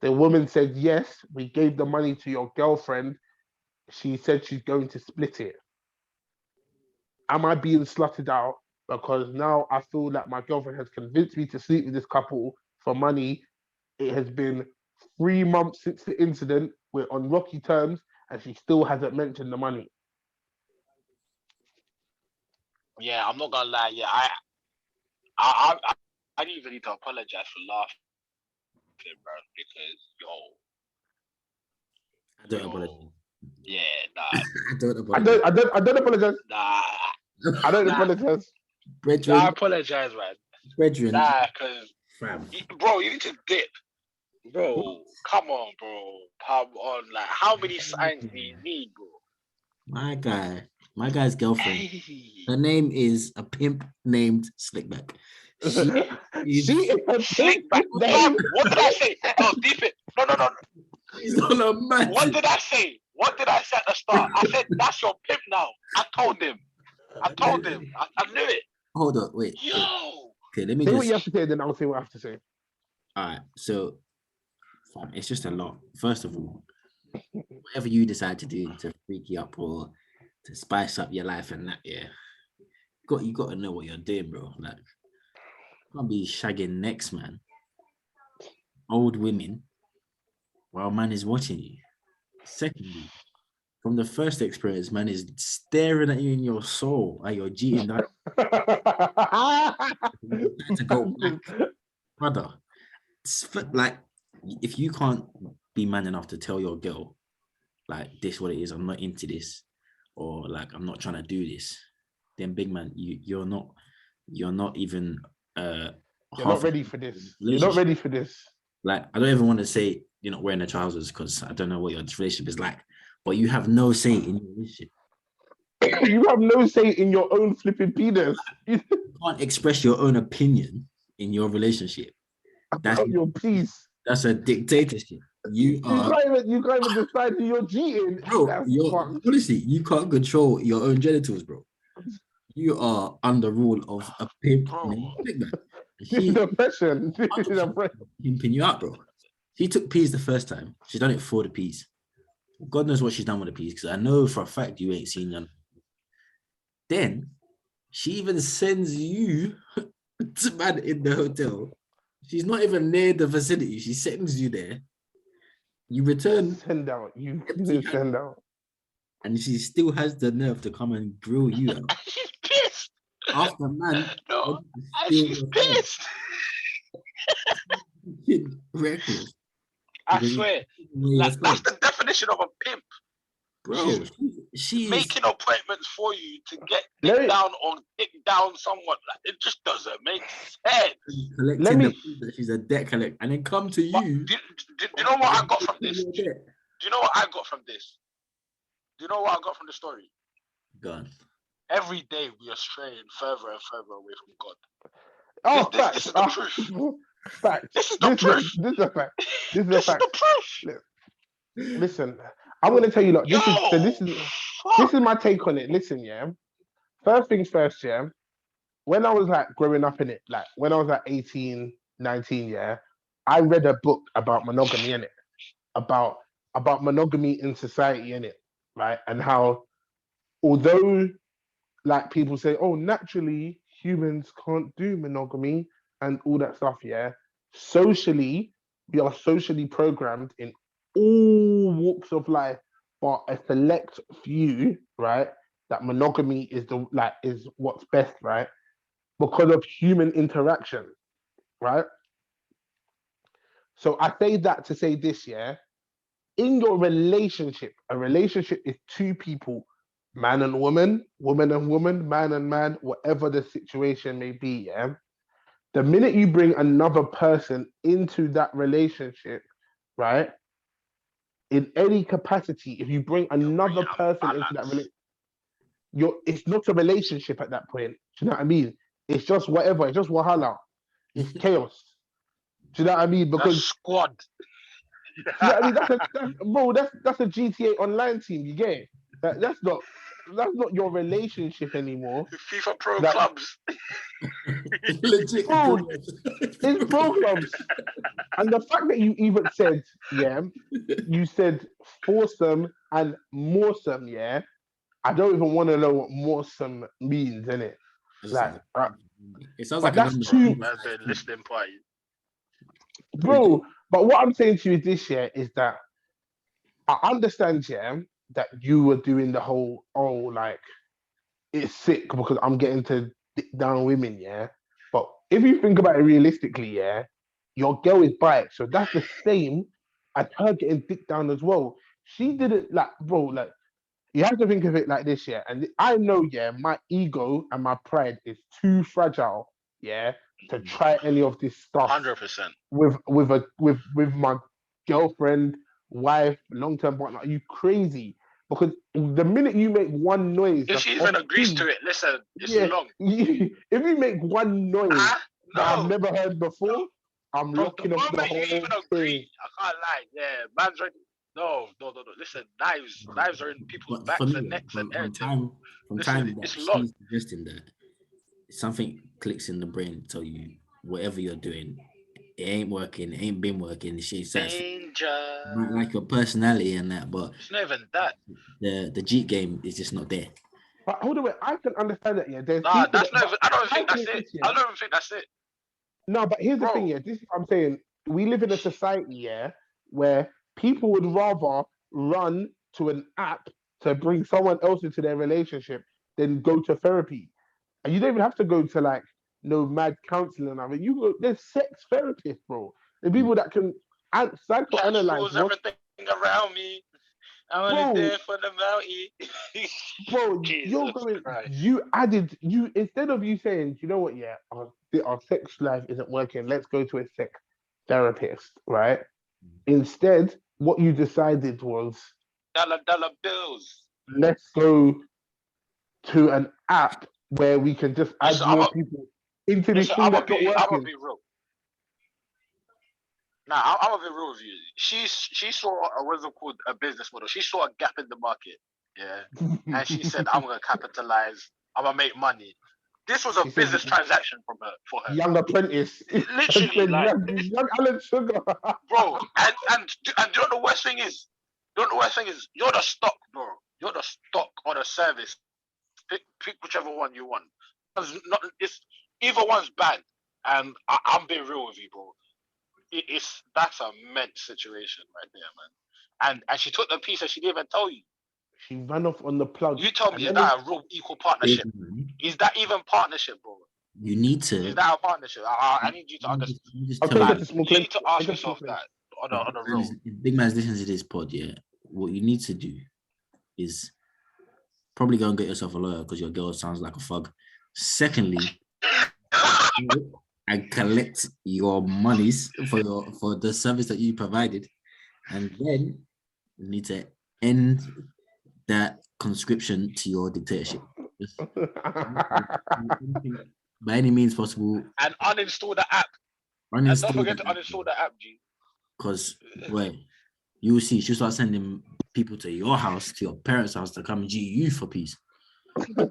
The woman said, "Yes, we gave the money to your girlfriend. She said she's going to split it." Am I being slutted out? Because now I feel that my girlfriend has convinced me to sleep with this couple for money. It has been 3 months since the incident. We're on rocky terms, and she still hasn't mentioned the money. Yeah, I'm not gonna lie. Yeah, I didn't even need to apologize for laughing, bro. Because Don't apologize. Yeah, nah. Don't apologize. I don't apologize. Nah. I don't apologize. Brethren, I apologize, man. Brethren. Nah, because, Fam. bro, you need to dip. Bro, come on, bro. Come on. Like, how many signs do you need, bro? My guy's girlfriend. Hey. Her name is a pimp named Slickback. She is a Slickback. Fam, what did I say? No, deep it. No. She's on a man. What did I say? What did I say at the start? I said, that's your pimp now. I told him. I knew it. Hold on, wait. Yo. Okay, let me say just... what you have to say, then I'll say what I have to say. All right, so fam, it's just a lot. First of all, whatever you decide to do to freak you up or to spice up your life and that, yeah, you got to know what you're doing, bro. Like, you can't be shagging necks, man. Old women while man is watching you. Secondly, from the first experience, man is staring at you in your soul, like you're cheating. That to go back, brother. Like, if you can't be man enough to tell your girl, like, this what it is, I'm not into this, or like, I'm not trying to do this, then big man, you're not even you're not ready for this. You're not ready for this. Like, I don't even want to say you're not wearing the trousers because I don't know what your relationship is like, but you have no say in your relationship. You have no say in your own flipping penis. You can't express your own opinion in your relationship. That's your peace. That's a dictatorship. You can't even decide who you're cheating. Bro, honestly, you can't control your own genitals, bro. You are under rule of a pimp named Big Man. This is oppression. Pimping you out, bro. She took peas the first time. She's done it for the peas. God knows what she's done with the peas, because I know for a fact you ain't seen none. Then she even sends you to man in the hotel. She's not even near the vicinity. She sends you there. You return. Send out. Send out. And she still has the nerve to come and grill you out. She's pissed. After man. No, she's pissed. Reckless. I swear. Like, that's the definition of a pimp. Bro, she's making appointments for you to get dick down or dick down someone. Like, it just doesn't make sense. She's a debt collector, and then come to you. Do you know what I got from this? Do you know what I got from this? Do you know what I got from the story? Gone. Every day we are straying further and further away from God. Oh, this is the truth. Fact. This is the proof. This is a fact. This is a fact. The proof. Listen, I'm gonna tell you, look, this is my take on it. Listen, yeah. First things first, yeah. When I was like growing up in it, like when I was like 18, 19, yeah, I read a book about monogamy in it, about monogamy in society in it, right? And how, although like people say, oh, naturally humans can't do monogamy and all that stuff, yeah. Socially, we are socially programmed in all walks of life, but a select few, right? That monogamy is is what's best, right? Because of human interaction, right? So I say that to say this, yeah. In your relationship, a relationship is two people, man and woman, woman and woman, man and man, whatever the situation may be, yeah. The minute you bring another person into that relationship, right? In any capacity, if you bring another person into that relationship, it's not a relationship at that point. Do you know what I mean? It's just whatever. It's just wahala. It's chaos. Do you know what I mean? Because that's squad. You know what I mean? That's a GTA Online team. You get it? That's not your relationship anymore. FIFA Pro clubs. Legit. Bro, it's pro clubs. And the fact that you even said, yeah, you said foursome and moresome, yeah. I don't even want to know what moresome means, innit? Like, it sounds like that's too. As a listening party. Bro, but what I'm saying to you this year is that I understand, yeah, that you were doing the whole, it's sick because I'm getting to dick down women, yeah. But if you think about it realistically, yeah, your girl is bi, so that's the same as her getting dick down as well. she didn't like, bro. Like, you have to think of it like this, yeah. And I know, yeah, my ego and my pride is too fragile, yeah, to try any of this stuff 100%. with my girlfriend, wife, long-term partner. Are you crazy? Because the minute you make one noise, If she even agrees to it, listen, it's long. If you make one noise that I've never heard before, I'm From locking the up the moment whole you even agree, I can't lie. Yeah, man's ready. No. Listen, knives are in people's backs and necks and everything. From time that it's she's long. suggesting that something clicks in the brain, tell you whatever you're doing, it ain't working, it ain't been working. She says like your personality and that, but it's not even that. The Jeep game is just not there. But hold on, wait, I can understand that. Yeah, there's that's not. Even, I don't think that's it. I don't even think that's it. No, but here's the thing. Yeah, this is what I'm saying. We live in a society, yeah, where people would rather run to an app to bring someone else into their relationship than go to therapy. And you don't even have to go to like no mad counseling. I mean, there's sex therapists, bro. The people that can psychoanalyze everything around me. I'm only there for the mountain. Bro, you're going. Christ. You instead of you saying, you know what, yeah, our sex life isn't working. Let's go to a sex therapist, right? Instead, what you decided was dollar bills. Let's go to an app where we can just add more people into this thing that's not working. I'm gonna be real. Nah, I'm gonna be real with you. She saw what's it called, a business model. She saw a gap in the market, yeah, and she said, "I'm gonna capitalize. I'm gonna make money." This was a business transaction for her. Young apprentice, literally, like young Alan Sugar, bro. And you know the worst thing is, you're the stock, bro. You're the stock or the service. Pick whichever one you want. It's either one's bad, and I'm being real with you, bro. That's a men's situation right there, man. And she took the piece and she didn't even tell you. She ran off on the plug. You tell me, is that a real equal partnership? Is that even partnership, bro? You need to. Is that a partnership? I need you to understand. You need to ask yourself that on a real. Big man's listening to this pod, yeah. What you need to do is probably go and get yourself a lawyer because your girl sounds like a thug. Secondly, and collect your monies for the service that you provided, and then you need to end that conscription to your dictatorship. By any means possible. And uninstall the app. And don't forget to uninstall the app, G. Because you will see, she'll start sending people to your house, to your parents' house, to come G you for peace. Pimping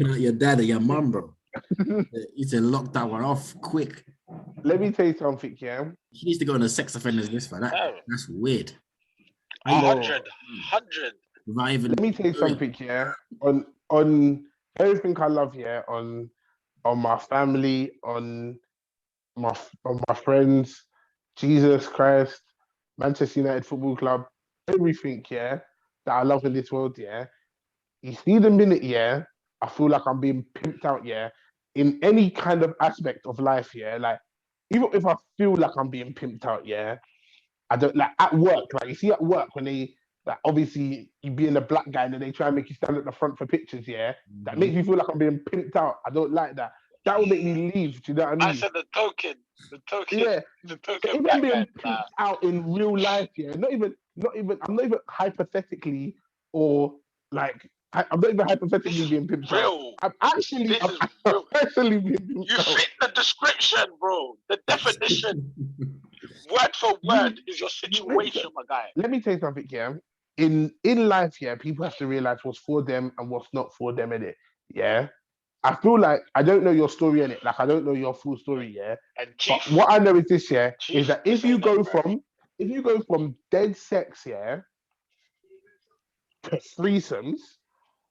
out your dad or your mum, bro. You need to lock that one off quick. Let me tell you something, yeah. She needs to go on a sex offenders list for that. That's weird. 100. Let me tell you something, yeah. On everything I love, yeah. On my family, on my friends, Jesus Christ, Manchester United Football Club, everything, yeah, that I love in this world, yeah. You see the minute, yeah, I feel like I'm being pimped out, yeah, in any kind of aspect of life, yeah. Like, even if I feel like I'm being pimped out, yeah, I don't like at work. Like, you see at work when they, like, obviously you being a black guy and then they try and make you stand at the front for pictures, yeah. That makes me feel like I'm being pimped out. I don't like that. That will make me leave. Do you know what I mean? I said the token. Yeah. The token. If I'm being pimped out in real life, yeah, I'm not even hypothetically or like. I'm not even hypothetically being pimped out. I'm actually being pimped You fit the description, bro. The definition. Word for word is your situation, my guy. Let me tell you something, yeah. In life, yeah, people have to realize what's for them and what's not for them in it. Yeah. I feel like I don't know your story in it. Like I don't know your full story, yeah. And Chief, but what I know is this, yeah, is that if you go from dead sex, yeah, to threesomes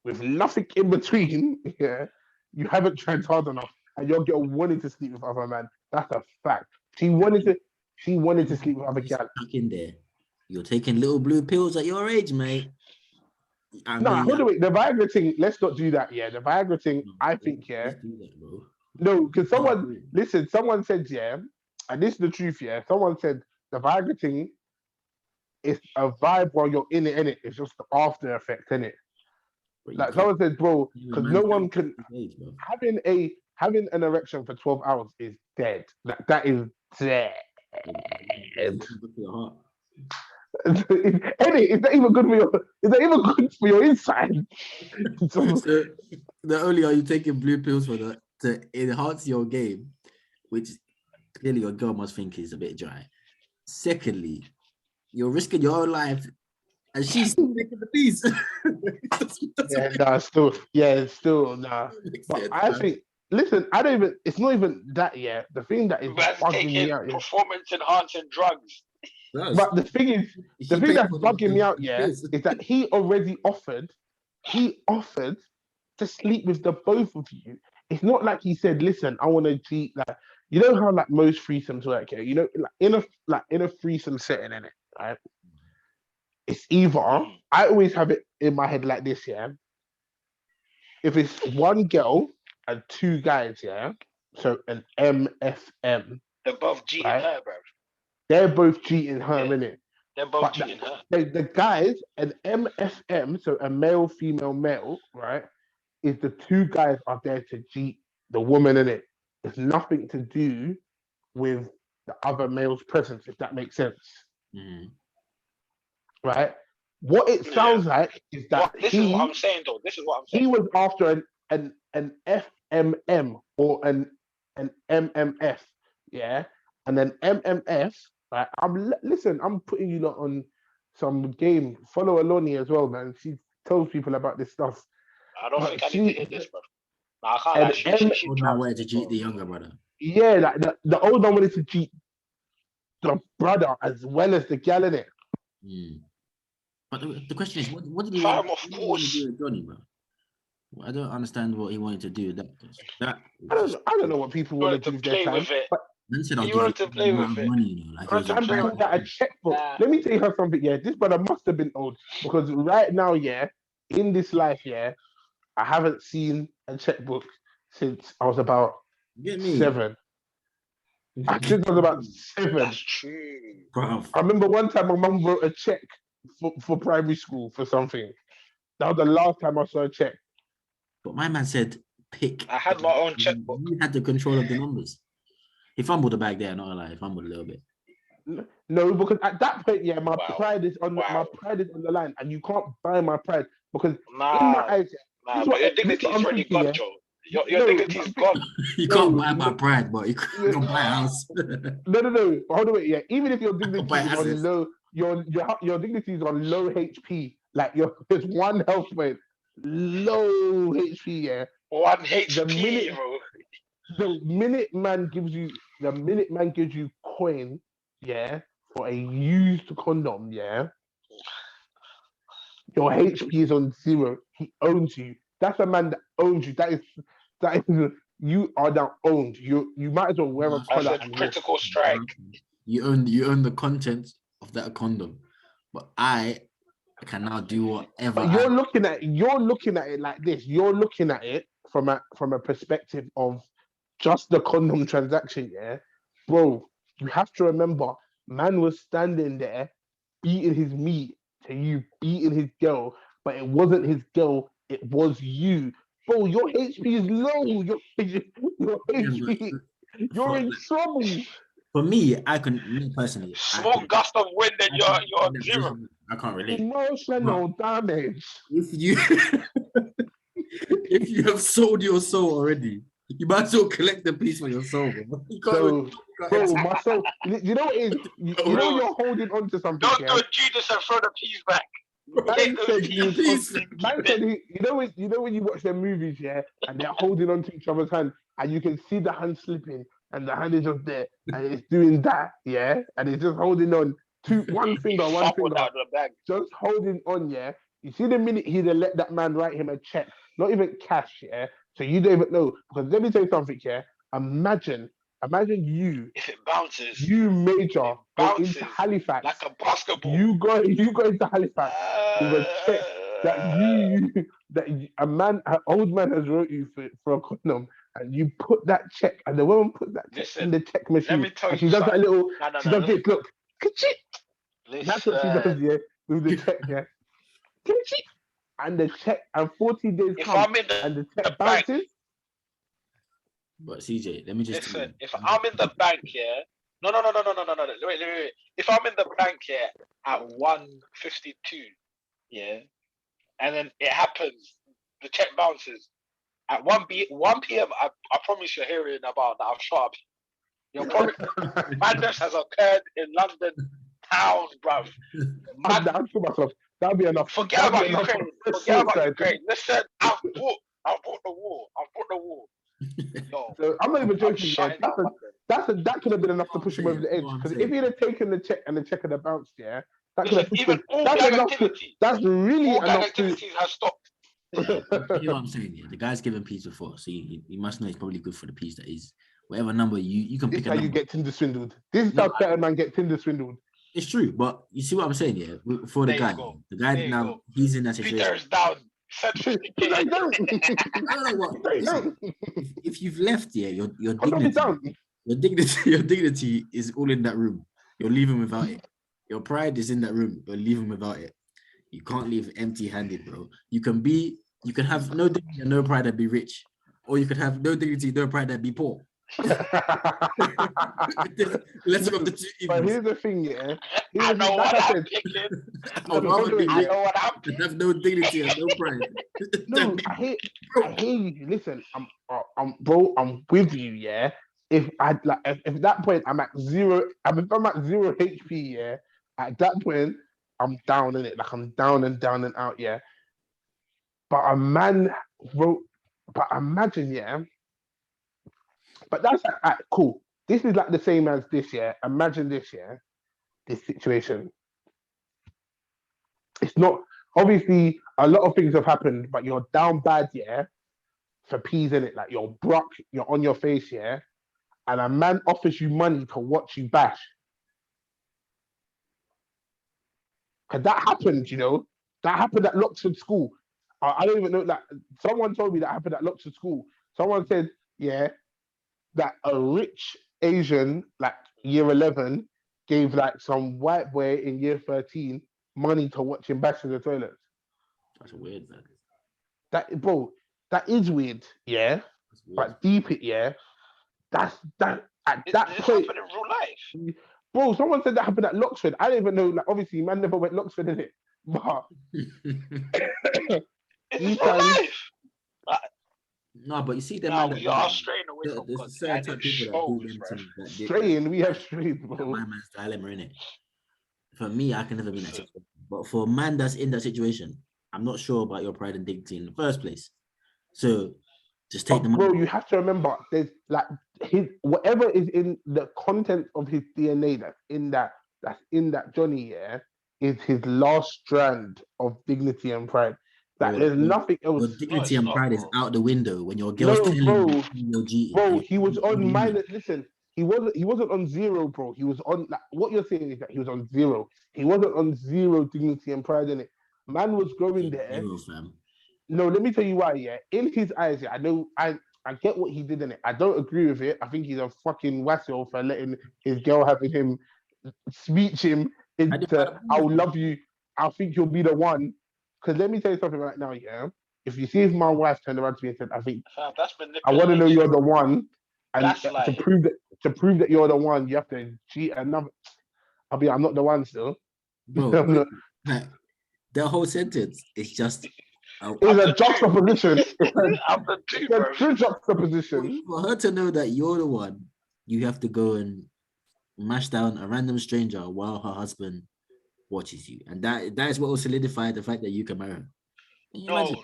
with nothing in between, yeah, you haven't tried hard enough, and your girl wanted to sleep with other man. That's a fact. She wanted to sleep with other guys. Stuck in there. You're taking little blue pills at your age, mate. Hold on, wait. The Viagra thing, let's not do that. Yeah, the Viagra thing, I think, yeah. No, because someone said, yeah, and this is the truth, yeah. Someone said the Viagra thing, it's a vibe while you're in it, innit? It's just the after effect, innit? Like someone says, bro, because no one can having an erection for 12 hours is dead. That is dead. Eddie, is that even good for your? Is that even good for your inside? So, not only are you taking blue pills for that to enhance your game, which clearly your girl must think is a bit dry. Secondly, you're risking your own life, and she's still making the peace. Still, nah. But I think, listen, I don't even. It's not even that. Yeah, the thing that is bugging me out. Performance enhancing drugs. But the thing is, the thing that's bugging me out, is that he already offered. He offered to sleep with the both of you. It's not like he said, "Listen, I want to cheat." Like, you know how like most threesomes work here. You know, like in a threesome setting, in it, right? It's either I always have it in my head like this, yeah. If it's one girl and two guys, yeah. So an MFM. They're both cheating her, bro. They're both cheating her, innit? They're both cheating her. The guys, an MFM, so a male, female, male, right? Is the two guys are there to cheat the woman, innit? It's nothing to do with the other male's presence, if that makes sense. Mm-hmm. Right? What it sounds like is that this is what I'm saying, though. This is what I'm saying. He was after an FMM or an MMF, yeah? And then MMF, right? I'm putting you lot on some game. Follow Aloni as well, man. She tells people about this stuff. I don't think I need to hear this, bro. No, I can't. She wanted to cheat the younger brother. Yeah, like the old one wanted to cheat the brother as well as the gal in it. Mm. But the question is, what did he want to do with Johnny, bro? I don't understand what he wanted to do with that. I don't know what people want to do with their time. But he wanted to play with it. Money, you know, like a checkbook. Let me tell you something. Yeah, this brother must have been old because right now, yeah, in this life, yeah, I haven't seen a checkbook since I was about 7. Since I was about 7. That's true. Bro. I remember one time my mum wrote a check for primary school for something. That was the last time I saw a check. But my man said, pick. I had my own checkbook. You had the control of the numbers. He fumbled the bag there, not gonna lie. He fumbled a little bit. No, because at that point, yeah, my pride is on the line, and you can't buy my pride because in my eyes, but your dignity is already gone, Joe. Your dignity is gone. You can't buy my pride, but you can buy a house. No. Hold on, yeah. Even if your dignity is on low, your dignity is on low HP. Like there's one health point, low HP, yeah. 1 HP, bro. The minute man gives you coin, yeah, for a used condom, yeah, your HP is on 0. He owns you. That's a man that owns you. That is you are now owned. You might as well wear a collar. Critical strike. You own the content of that condom, but I can now do whatever. But you're looking at it like this. You're looking at it from a perspective of just the condom transaction, yeah, bro. You have to remember, man was standing there beating his meat to you beating his girl, but it wasn't his girl. It was you, bro. Your HP is low. Your HP, you're in trouble. For me personally, small gust of wind and you're 0. I can't relate. Emotional damage. If you have sold your soul already, you might as well collect the piece for your soul, bro. Bro, my soul. You know what it is? You know you're holding on to something. Don't do Judas and throw the piece back. Man said you know when you watch their movies, yeah, and they're holding on to each other's hand, and you can see the hand slipping, and the hand is just there, and it's doing that, yeah, and it's just holding on to one finger, just holding on, yeah. You see the minute he'd let that man write him a check, not even cash, yeah. So you don't even know, because let me tell you something, yeah. Imagine you. If it bounces, you major go into Halifax like a basketball. You go into Halifax with a check that an old man has wrote you for a condom, and you put that check, and the woman put that check in the check machine. Let me tell you, she does that little. She does this. Look, That's what she does, yeah, with the check, yeah. And the check, and 14 days come, and the check bounces. But CJay, let me just listen. If I'm in the bank, yeah. No. Wait. If I'm in the bank, yeah, at 1:52, yeah, and then it happens, the check bounces at 1 p.m. I promise you're hearing about that. I've shot up. Madness has occurred in London town, bruv. I'm for myself. That'll be enough. Forget about Ukraine. Listen, I've bought the war. Yo, so I'm not even joking. That could have been enough to push him over the edge. Because if he'd have taken the check and the check had bounced, yeah, that could have even all gang activity. That's really all gang activities has stopped. You know what I'm saying? Yeah, the guy's given peas before, so you must know he's probably good for the peas. That is whatever number you can pick. This is how you get Tinder swindled. This is how better man get Tinder swindled. It's true, but you see what I'm saying? Yeah, for the guy now he's in that situation. Peter's down. If you've left, yeah, your dignity is all in that room. You're leaving without it. Your pride is in that room. You're leaving without it. You can't leave empty-handed, bro. You can have no dignity and no pride and be rich, or you can have no dignity, no pride and be poor. Let's go the two. But here's the thing, yeah. I know what I'm picking. I know what I'm picking. Have no dignity and no pride. No, I hear you. Listen, I'm with you, yeah. If at that point I'm at zero, if I'm at 0 HP, yeah, at that point I'm down in it, like I'm down and out, yeah. But a man wrote, but imagine, yeah. But that's cool. This is like the same as this, yeah. Imagine this, yeah. This situation. It's not, obviously, a lot of things have happened, but you're down bad, yeah, for peas in it. Like you're broke, you're on your face, yeah. And a man offers you money to watch you bash. Because that happened, you know. That happened at Loxford School. I don't even know, like, someone told me that happened at Loxford School. Someone said, yeah, that a rich Asian, like year 11, gave like some white boy in year 13 money to watch him bash in the toilets. That's weird, man. That is weird, yeah. Weird. But deep it, yeah. That at that point happened in real life. Bro, someone said that happened at Loxford. I don't even know, like obviously man never went Loxford, in it. But it's real life. No, but you see them. We are straying away from God. Certain people that straying. We have strayed, bro. My man's dilemma, innit? For me, I can never be in that situation. But for a man that's in that situation, I'm not sure about your pride and dignity in the first place. So just take the money. Bro, you have to remember, there's like his whatever is in the content of his DNA that's in that Johnny, yeah, is his last strand of dignity and pride. Like there's nothing else. Your dignity and pride is out the window when your girl's telling you you're cheating. Bro, he was on minus. Listen, he wasn't on 0, bro. He was on, like, what you're saying is that he was on 0. He wasn't on 0 dignity and pride in it. Man was going there. 0, fam. No, let me tell you why. Yeah, in his eyes, yeah, I know. I get what he did in it. I don't agree with it. I think he's a fucking wassail for letting his girl having him speech him into "I will love you. I think you'll be the one." Because let me tell you something right now, yeah. If you see if my wife turned around to me and said, "I think I want to know you're the one," and to prove that you're the one, you have to cheat another. I'm not the one still. Bro, the whole sentence is just. It's a juxtaposition. It's a true juxtaposition. For her to know that you're the one, you have to go and mash down a random stranger while her husband watches you, and that is what will solidify the fact that you can marry her. No,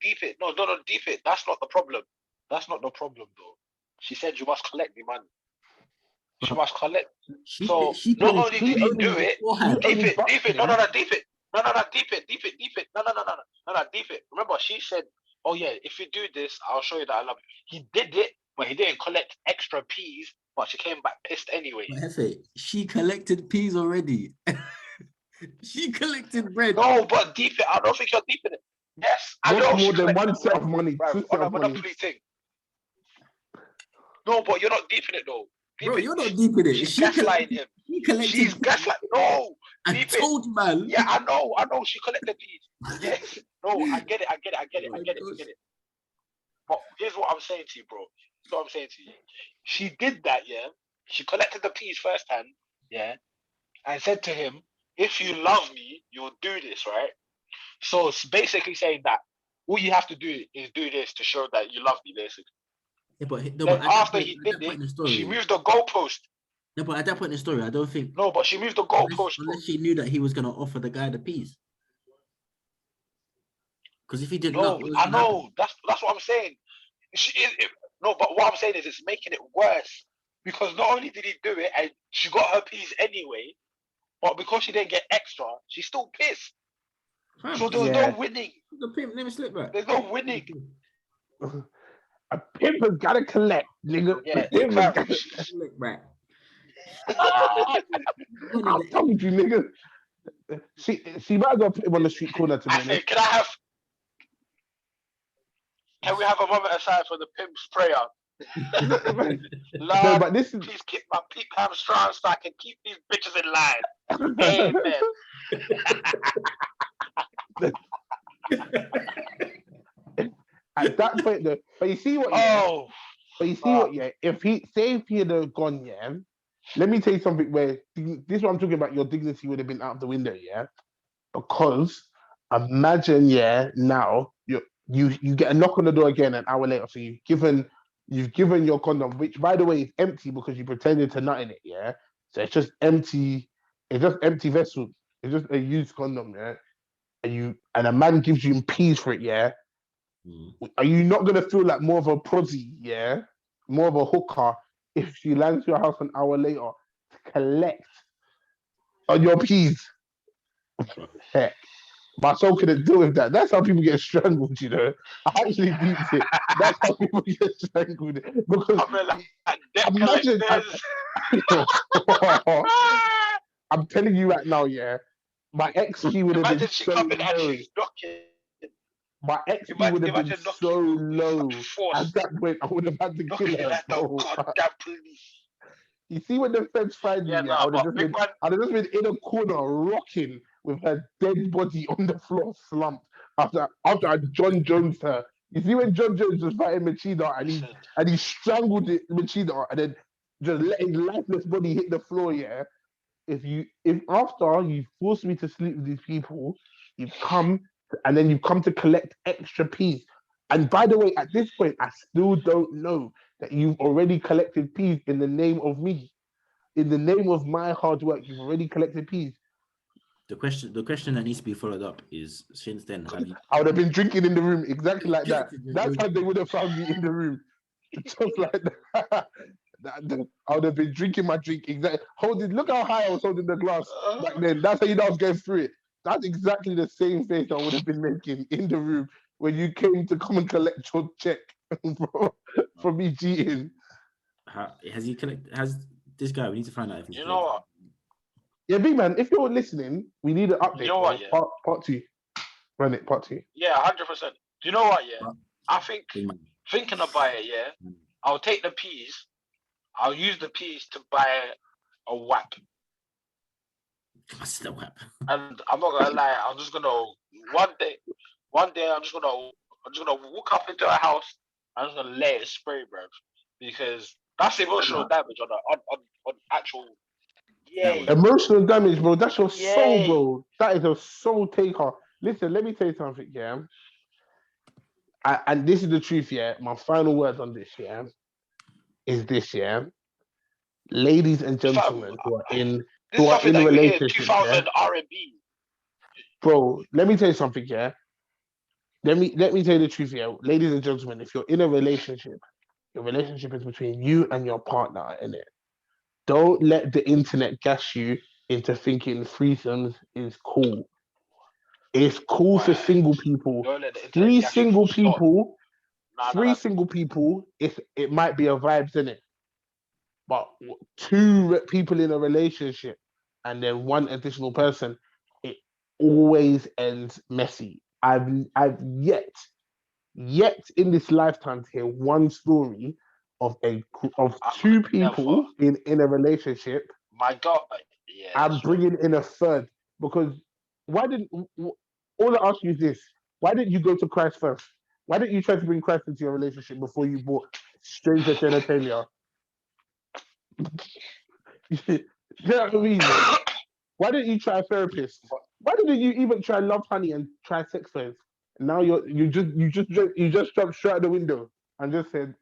deep it. No, deep it. That's not the problem. That's not the problem, though. She said you must collect the money. She must collect. So not only did he do it, deep it. No, deep it. No, deep it. No, deep it. Remember, she said, "Oh yeah, if you do this, I'll show you that I love you." He did it, but he didn't collect extra peas. But she came back pissed anyway. Jefe, she collected peas already. She collected bread. No, but deep it. I don't think you're deep in it. Yes, I know. More than one set of money. On a monopoly thing. No, but you're not deep in it though. Bro, you're not deep in it. She's gaslighting him. She's gaslighting. No, I told you, man. Yeah, I know. She collected peas. Yes. No, I get it. But here's what I'm saying to you, bro. She did that, yeah. She collected the peas first hand, yeah, and said to him, "If you love me, you'll do this, right?" So it's basically saying that all you have to do is do this to show that you love me, basically. Yeah, but then after he did it, she moved the goalpost. No, but at that point in the story, I don't think. No, but she moved the goalpost. Unless she knew that he was going to offer the guy the peas. Because if he did not, I know. That's what I'm saying. No, but what I'm saying is it's making it worse. Because not only did he do it and she got her peas anyway, but because she didn't get extra, she's still pissed. So there was no winning. The pimp never slipped back. There's no winning. A pimp has got to collect, nigga. Yeah, pimp has got to slip back. I'm talking to you, nigga. She might as well put him on the street corner to me. Can we have a moment aside for the pimp's prayer? Lord, no, but this is... please keep my peep ham strong so I can keep these bitches in line. Amen. At that point, though, but you see what? Yeah, if he had gone, yeah. Let me tell you something. Where this is what I'm talking about. Your dignity would have been out the window, yeah. Because imagine, yeah, now you get a knock on the door again an hour later. So you've given your condom, which by the way is empty because you pretended to nut in it, yeah. So it's just empty. It's just empty vessel. It's just a used condom, yeah. And a man gives you peas for it, yeah. Are you not gonna feel like more of a prosy, yeah, more of a hooker if she lands to your house an hour later to collect on your peas? Heck, my soul couldn't deal with that. That's how people get strangled, you know. I actually deeped it. That's how people get strangled because imagine. I'm telling you right now, yeah. My ex, she would have been so low. My ex would have been so low. At that point, I would have had to kill her. You see when the feds find me, I would have just been in a corner rocking with her dead body on the floor slumped after I John Jones her. You see when John Jones was fighting Machida and he strangled Machida and then just let his lifeless body hit the floor, yeah. If after you force me to sleep with these people, you've come to collect extra peas. And by the way, at this point, I still don't know that you've already collected peas in the name of me. In the name of my hard work, you've already collected peas. The question that needs to be followed up is, since then, have you... I would have been drinking in the room exactly like that. That's how they would have found me in the room. Just like that. I would have been drinking my drink exactly. Look how high I was holding the glass back then. That's how you know I was going through it. That's exactly the same face I would have been making in the room when you came to come and collect your check from me cheating. Has this guy? We need to find out if he's. You know what? Yeah, big man. If you're listening, we need an update. You know what? Yeah. Part 2. Run it. Part 2. Yeah, 100%. Do you know what? Yeah, I think thinking about it. Yeah, I'll take the peas. I'll use the peas to buy a whap. What's the whap? And I'm not gonna lie, I'm just gonna one day I'm just gonna walk up into a house. I'm just gonna let it spray, bro, because that's emotional damage on actual. Yeah, emotional damage, bro. That's your soul, bro. That is a soul taker. Listen, let me tell you something, yeah. And this is the truth, yeah. My final words on this, yeah, is this, yeah. Ladies and gentlemen who are in relationships, 2000 R&B. Bro, let me tell you something, yeah. Let me tell you the truth, yeah. Ladies and gentlemen, if you're in a relationship, your relationship is between you and your partner, innit? Don't let the internet gas you into thinking threesomes is cool. It's cool for single people. Three single people, it might be a vibes, innit? But 2 people in a relationship and then 1 additional person, it always ends messy. I've yet in this lifetime to hear one story of 2 people in a relationship. My God, yeah. I'm bringing in a third. Because why didn't all I ask you is this? Why didn't you go to Christ first? Why didn't you try to bring Christ into your relationship before you bought stranger genitalia? You know what I mean? Why didn't you try a therapist? Why didn't you even try Love Honey and try sex toys? Now you just jumped straight out the window and just said,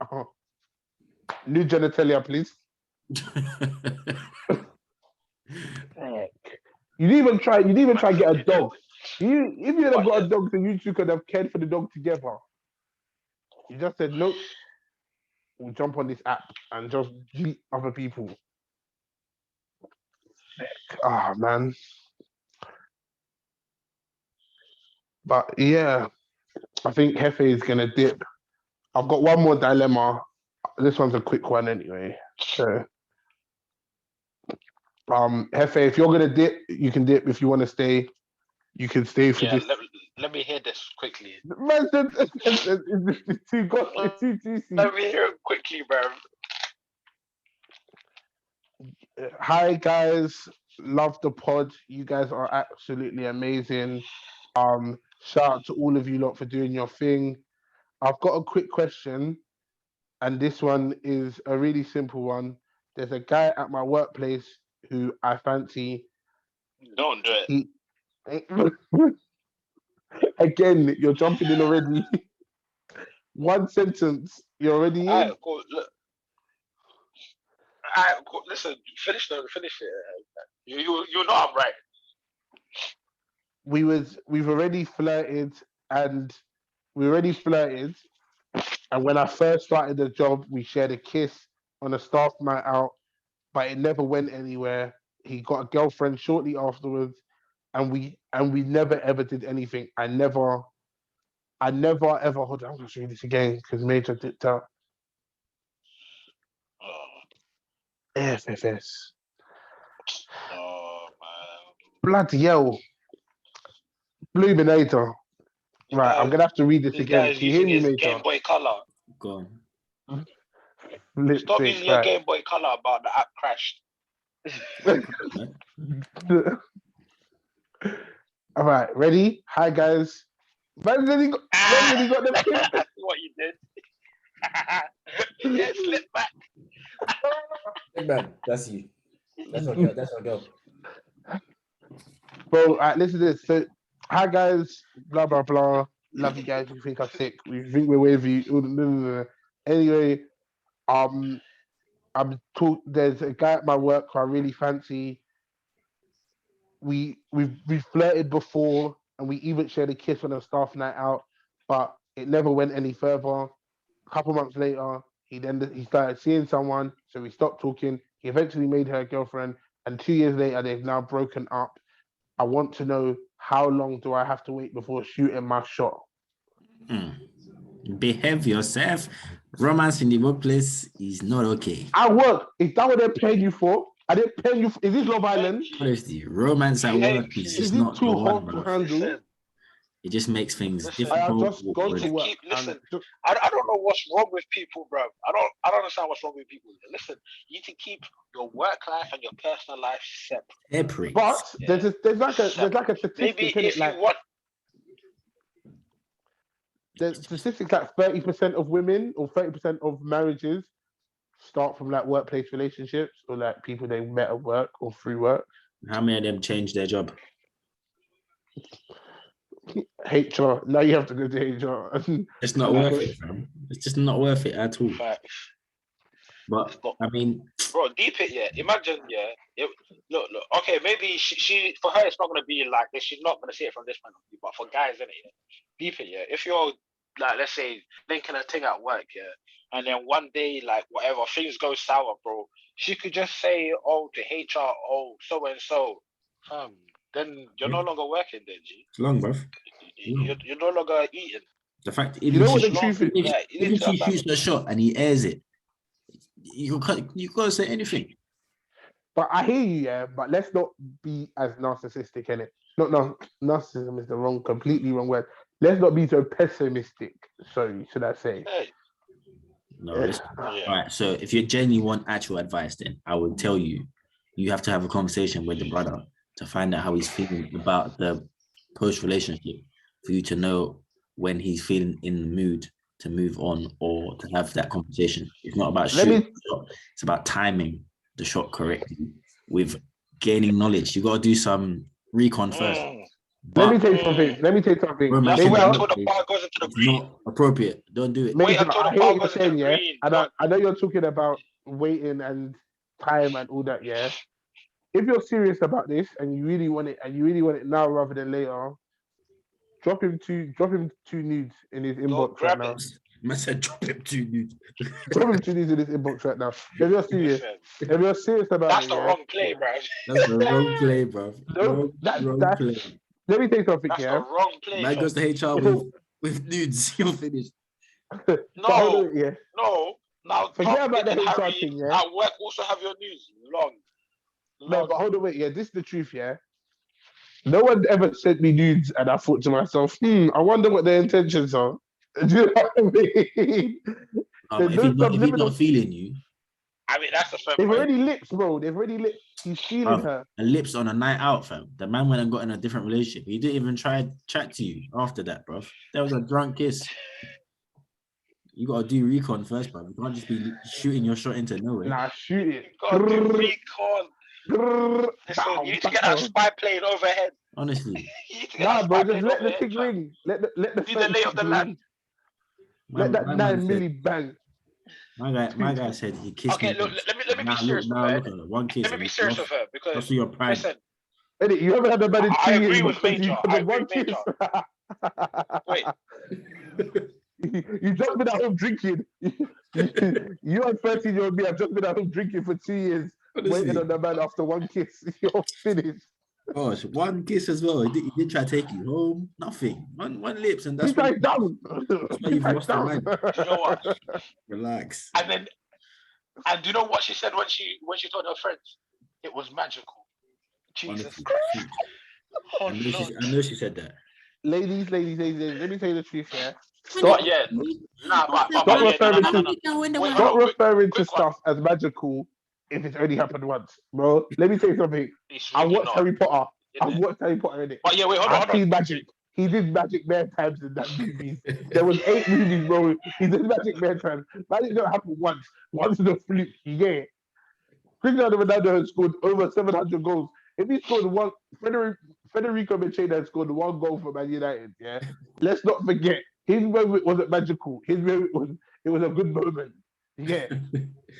new genitalia, please. You didn't even try to get a dog. If you had got a dog, then you two could have cared for the dog together. You just said, nope, we'll jump on this app and just meet other people. Ah, man. But yeah, I think Jefe is going to dip. I've got one more dilemma. This one's a quick one anyway. So, Jefe, if you're going to dip, you can dip. If you want to stay, you can stay for this. Let me hear this quickly. Man, it's too juicy. Let me hear it quickly, bro. Hi, guys. Love the pod. You guys are absolutely amazing. Shout out to all of you lot for doing your thing. I've got a quick question, and this one is a really simple one. There's a guy at my workplace who I fancy. Don't do it. Again, you're jumping in already. One sentence, you're already in. All right, cool. Look. All right, cool. Listen, finish it. You know I'm right. We've already flirted, and and when I first started the job, we shared a kiss on a staff night out, but it never went anywhere. He got a girlfriend shortly afterwards, and we never ever did anything. I never ever hold on. I'm gonna read this again because Major dipped out. FFS. Oh man. Bloody hell. Bluminator. Right, I'm gonna have to read this again. Can you hear me, Major? Game Boy Color. Go on. Stop using your Game Boy Color about the app crashed. All right, ready? Hi guys. Man, then he got the Pimp. What you did? Yeah, slip back. Man, that's you. That's our girl. Bro, listen to this. So, hi guys, blah blah blah. Love you guys. You think I'm sick? We think we're with you. Anyway, there's a guy at my work who I really fancy. We've flirted before, and we even shared a kiss on a staff night out, but it never went any further. A couple months later, he started seeing someone, so we stopped talking. He eventually made her a girlfriend, and 2 years later, they've now broken up. I want to know, how long do I have to wait before shooting my shot? Behave yourself. Romance in the workplace is not okay. At work, is that what they're paying you for? Are they paying you? Is this Love Island? Honestly, romance at work is just not too the hot one, to bro. handle? It just makes things difficult. I have just gone to work. I don't know what's wrong with people, bro. I don't understand what's wrong with people. Listen, you need to keep your work life and your personal life separate. But there's like a statistic. Maybe if you want. There's statistics like 30% of women or 30% of marriages start from like workplace relationships or like people they met at work or through work. How many of them change their job? HR. Now you have to go to HR. It's not worth it, fam. It's just not worth it at all. But I mean, bro, deep it, yeah. Imagine, yeah. Look. Okay, maybe she for her it's not gonna be like this. She's not gonna see it from this point of view. But for guys, innit, yeah, deep it, yeah. If you're like, let's say, linking a thing at work, yeah, and then one day, like whatever, things go sour, bro. She could just say, "Oh, to HR, oh, so and so." Then you're no longer working, then, G. It's long, bro. You're no longer eating. The fact, you know what the truth is? If she shoots the shot and he airs it, you can't say anything. But I hear you, yeah. But let's not be as narcissistic, innit? No, narcissism is the completely wrong word. Let's not be so pessimistic. Sorry, should I say? Hey. No, all right. So if you genuinely want actual advice, then I would tell you, you have to have a conversation with the brother to find out how he's feeling about the post-relationship, for you to know when he's feeling in the mood to move on or to have that conversation. It's not about shooting the shot. It's about timing the shot correctly with gaining knowledge. You got to do some recon first. Let me tell you something. Romance wait until the ball goes into the green. Not appropriate. Don't do it. Wait until the ball goes into the green. I know you're talking about waiting and time and all that, yeah. If you're serious about this and you really want it now rather than later, drop him two nudes in his inbox right now. I said drop him 2 nudes. Drop him 2 nudes in his inbox right now. If you're serious, about that's it, the wrong play, bro. That's the wrong play, bro. Wrong play. Let me tell you something. That's the wrong play. Man goes to HR with nudes. You're finished. No. Now forget about the HR thing. Yeah. At work, also have your news long. No, but hold on, wait. Yeah, this is the truth. Yeah. No one ever sent me nudes, and I thought to myself, I wonder what their intentions are. Do you know what I mean? If he's not feeling you, I mean that's the first. They've already lips, bro. They've already lips. He's feeling her. And lips on a night out, fam. The man went and got in a different relationship. He didn't even try to chat to you after that, bro. That was a drunk kiss. You gotta do recon first, bro. You can't just be shooting your shot into nowhere. Nah, shoot it. You gotta do recon. Listen, you need to get that spy plane overhead. Honestly. Nah, bro, just let the thing ring. Let the lay of the land. Let that 9 milli bang. My guy said he kissed me. Okay, look, let me be serious with her. One kiss. Let me be serious with her because your pride. listen. Eddie, you haven't had a man in 2 years. I agree with Major. Wait. You just been at home drinking. You and 13-year-old me have just been at home drinking for 2 years. Honestly. Waiting on the man after 1 kiss. You're finished. Gosh, 1 kiss as well. He did try to take you home. Nothing. One lips and that's why down. That's why you've lost the mind. You know what? Relax. And do you know what she said when she told her friends? It was magical. Jesus Christ. I know she said that. Ladies, let me tell you the truth, yeah. Stop referring to stuff as magical if it's only happened once, bro. Let me tell you something. I watched Harry Potter. I've watched Harry Potter in it. But yeah, wait, hold on. I've seen magic. He did magic bare times in that movie. There was 8 movies, bro. He did magic bare times. Magic don't happen once. Once in a fluke. Yeah. Cristiano Ronaldo has scored over 700 goals. If he scored one, Federico Macheda had scored 1 goal for Man United. Yeah. Let's not forget. His moment wasn't magical. His moment was a good moment. Yeah.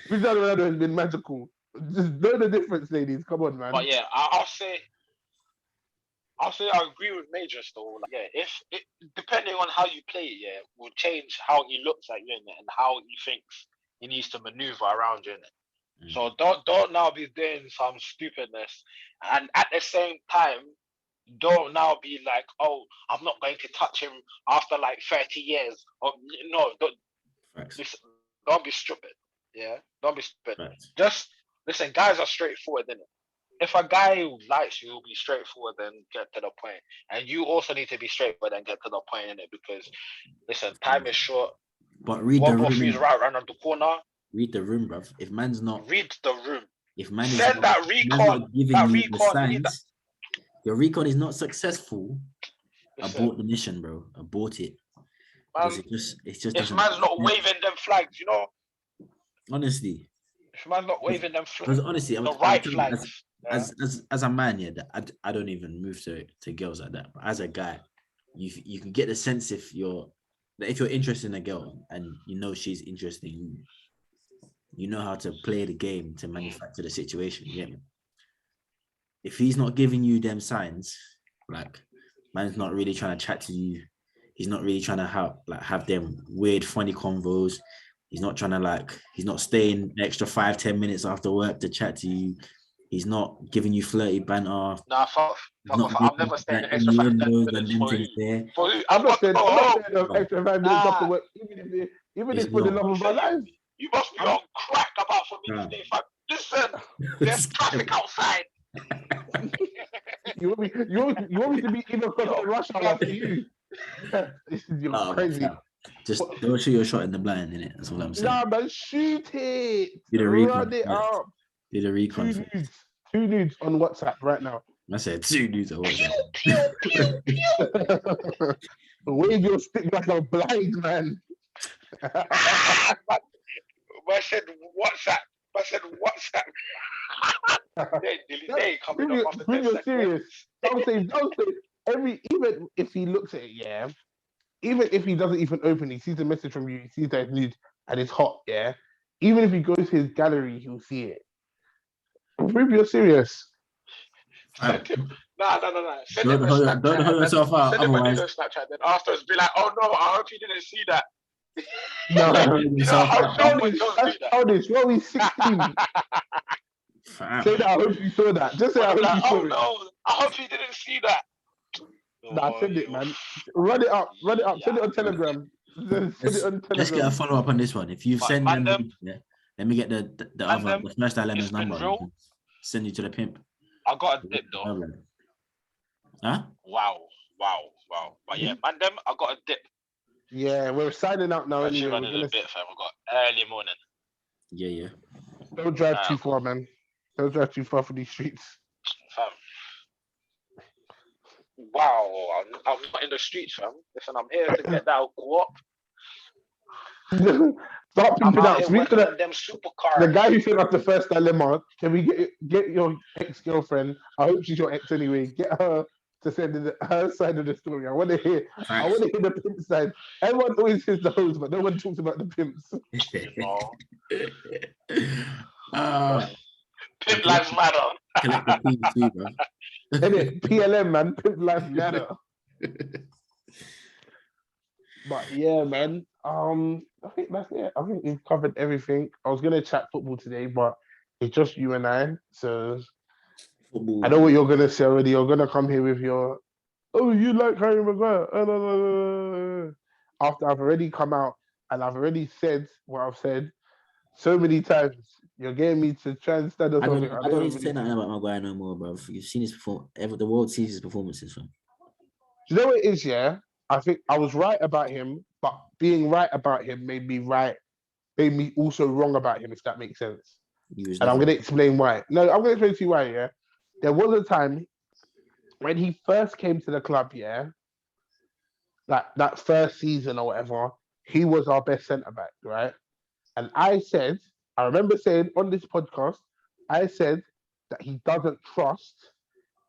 Cristiano Ronaldo has been magical. Just know the difference, ladies. Come on, man. But yeah, I'll say I agree with Major still. Like, yeah, if it depending on how you play it, yeah, will change how he looks at you in it and how he thinks he needs to maneuver around you in it. So don't now be doing some stupidness, and at the same time, don't now be like, oh, I'm not going to touch him after like 30 years. Or no, don't be stupid. Yeah, don't be stupid. Right. Just listen, guys are straightforward, innit? If a guy likes you, he'll be straightforward and get to the point. And you also need to be straightforward and get to the point in it because, listen, time is short. But read the room. Is right around the corner. Read the room, bruv. If man's not... Read the room. If man is not, that recon. Giving you the signs, your recon is not successful, abort the mission, bro. Abort it. Because it just if man's not waving them flags, you know? Honestly. If man's not waving them flags. Because honestly, the right flags. As a man, yeah, I don't even move to girls like that. But as a guy, you can get the sense if you're interested in a girl and you know she's interested in you, you know how to play the game to manufacture the situation. You get me? If he's not giving you them signs, like man's not really trying to chat to you, he's not really trying to have them weird, funny convos. He's not trying to he's not staying an extra 5-10 minutes after work to chat to you. He's not giving you flirty banter. Nah, I'm never staying an extra 5 minutes for you. I'm not staying an extra 5 minutes after work, even if for the love of my life. You must be on crack about for me to stay 5. Listen, there's traffic outside. You want me to be even for rush hour for you? You're crazy. Just don't shoot your shot in the blind, innit? That's all I'm saying. Nah, man, shoot it. Do the recon. Run it up. Do the recon. 2 nudes on WhatsApp right now. I said 2 dudes at WhatsApp. Wave your stick like a blind man. I said WhatsApp. They coming up after 10 seconds. Serious. Don't say. Even if he looks at it, yeah. Even if he doesn't even open, he sees a message from you, he sees that it's nude and it's hot, yeah. Even if he goes to his gallery, he'll see it. Prove you're serious. Nah. Send Don't hold yourself out. Send him a Snapchat. Then afterwards, be like, "Oh no, I hope he didn't see that." No, how this? What are we 16? Say that. I hope you saw that. Just say I hope you saw it. No, I hope he didn't see that. Nah, send it, man. Run it up. Yeah. Send it on Telegram. Let's get a follow up on this one. If you've sent them, let me get the first dilemma's number. Send you to the pimp. I got a dip though. Huh? Wow. But yeah, man, I got a dip. Yeah, we're signing out now. Anyway, running a bit, fam. We got early morning. Yeah. Don't drive too far, man. Don't drive too far for these streets. Fam. Wow, I'm not in the streets, fam. Listen, I'm here to get that guap. Start pimping out. Speak to them supercars. The guy who sent us the first dilemma. Can we get your ex-girlfriend? I hope she's your ex anyway. Get her to send her side of the story. I want to hear the pimp side. Everyone always hears the hoes, but no one talks about the pimps. Pimp lives matter. Collect the P too, bro. Innit? PLM, man. Pimp lives matter. But yeah, man. I think that's it. I think we've covered everything. I was gonna chat football today, but it's just you and I. So football. I know what you're gonna say already. You're gonna come here with your, "Oh, you like Harry Maguire?" After I've already come out and I've already said what I've said so many times. You're getting me to try and stand or something. I don't need to say nothing about Maguire no more, bro. You've seen his the world sees his performances, fam. Do you know what it is, yeah? I think I was right about him, but being right about him made me also wrong about him, if that makes sense. And I'm going to explain why. No, I'm going to explain to you why, yeah? There was a time when he first came to the club, yeah? That first season or whatever, he was our best centre-back, right? And I remember saying on this podcast, I said that he doesn't trust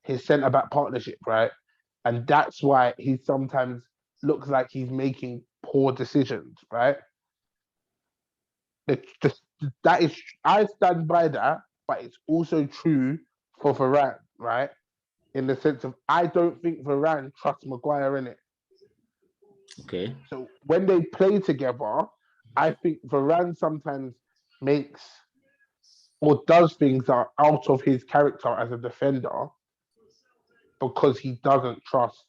his centre-back partnership, right? And that's why he sometimes looks like he's making poor decisions, right? I stand by that, but it's also true for Varane, right? In the sense of, I don't think Varane trusts Maguire in it. Okay. So when they play together, I think Varane sometimes makes or does things that are out of his character as a defender because he doesn't trust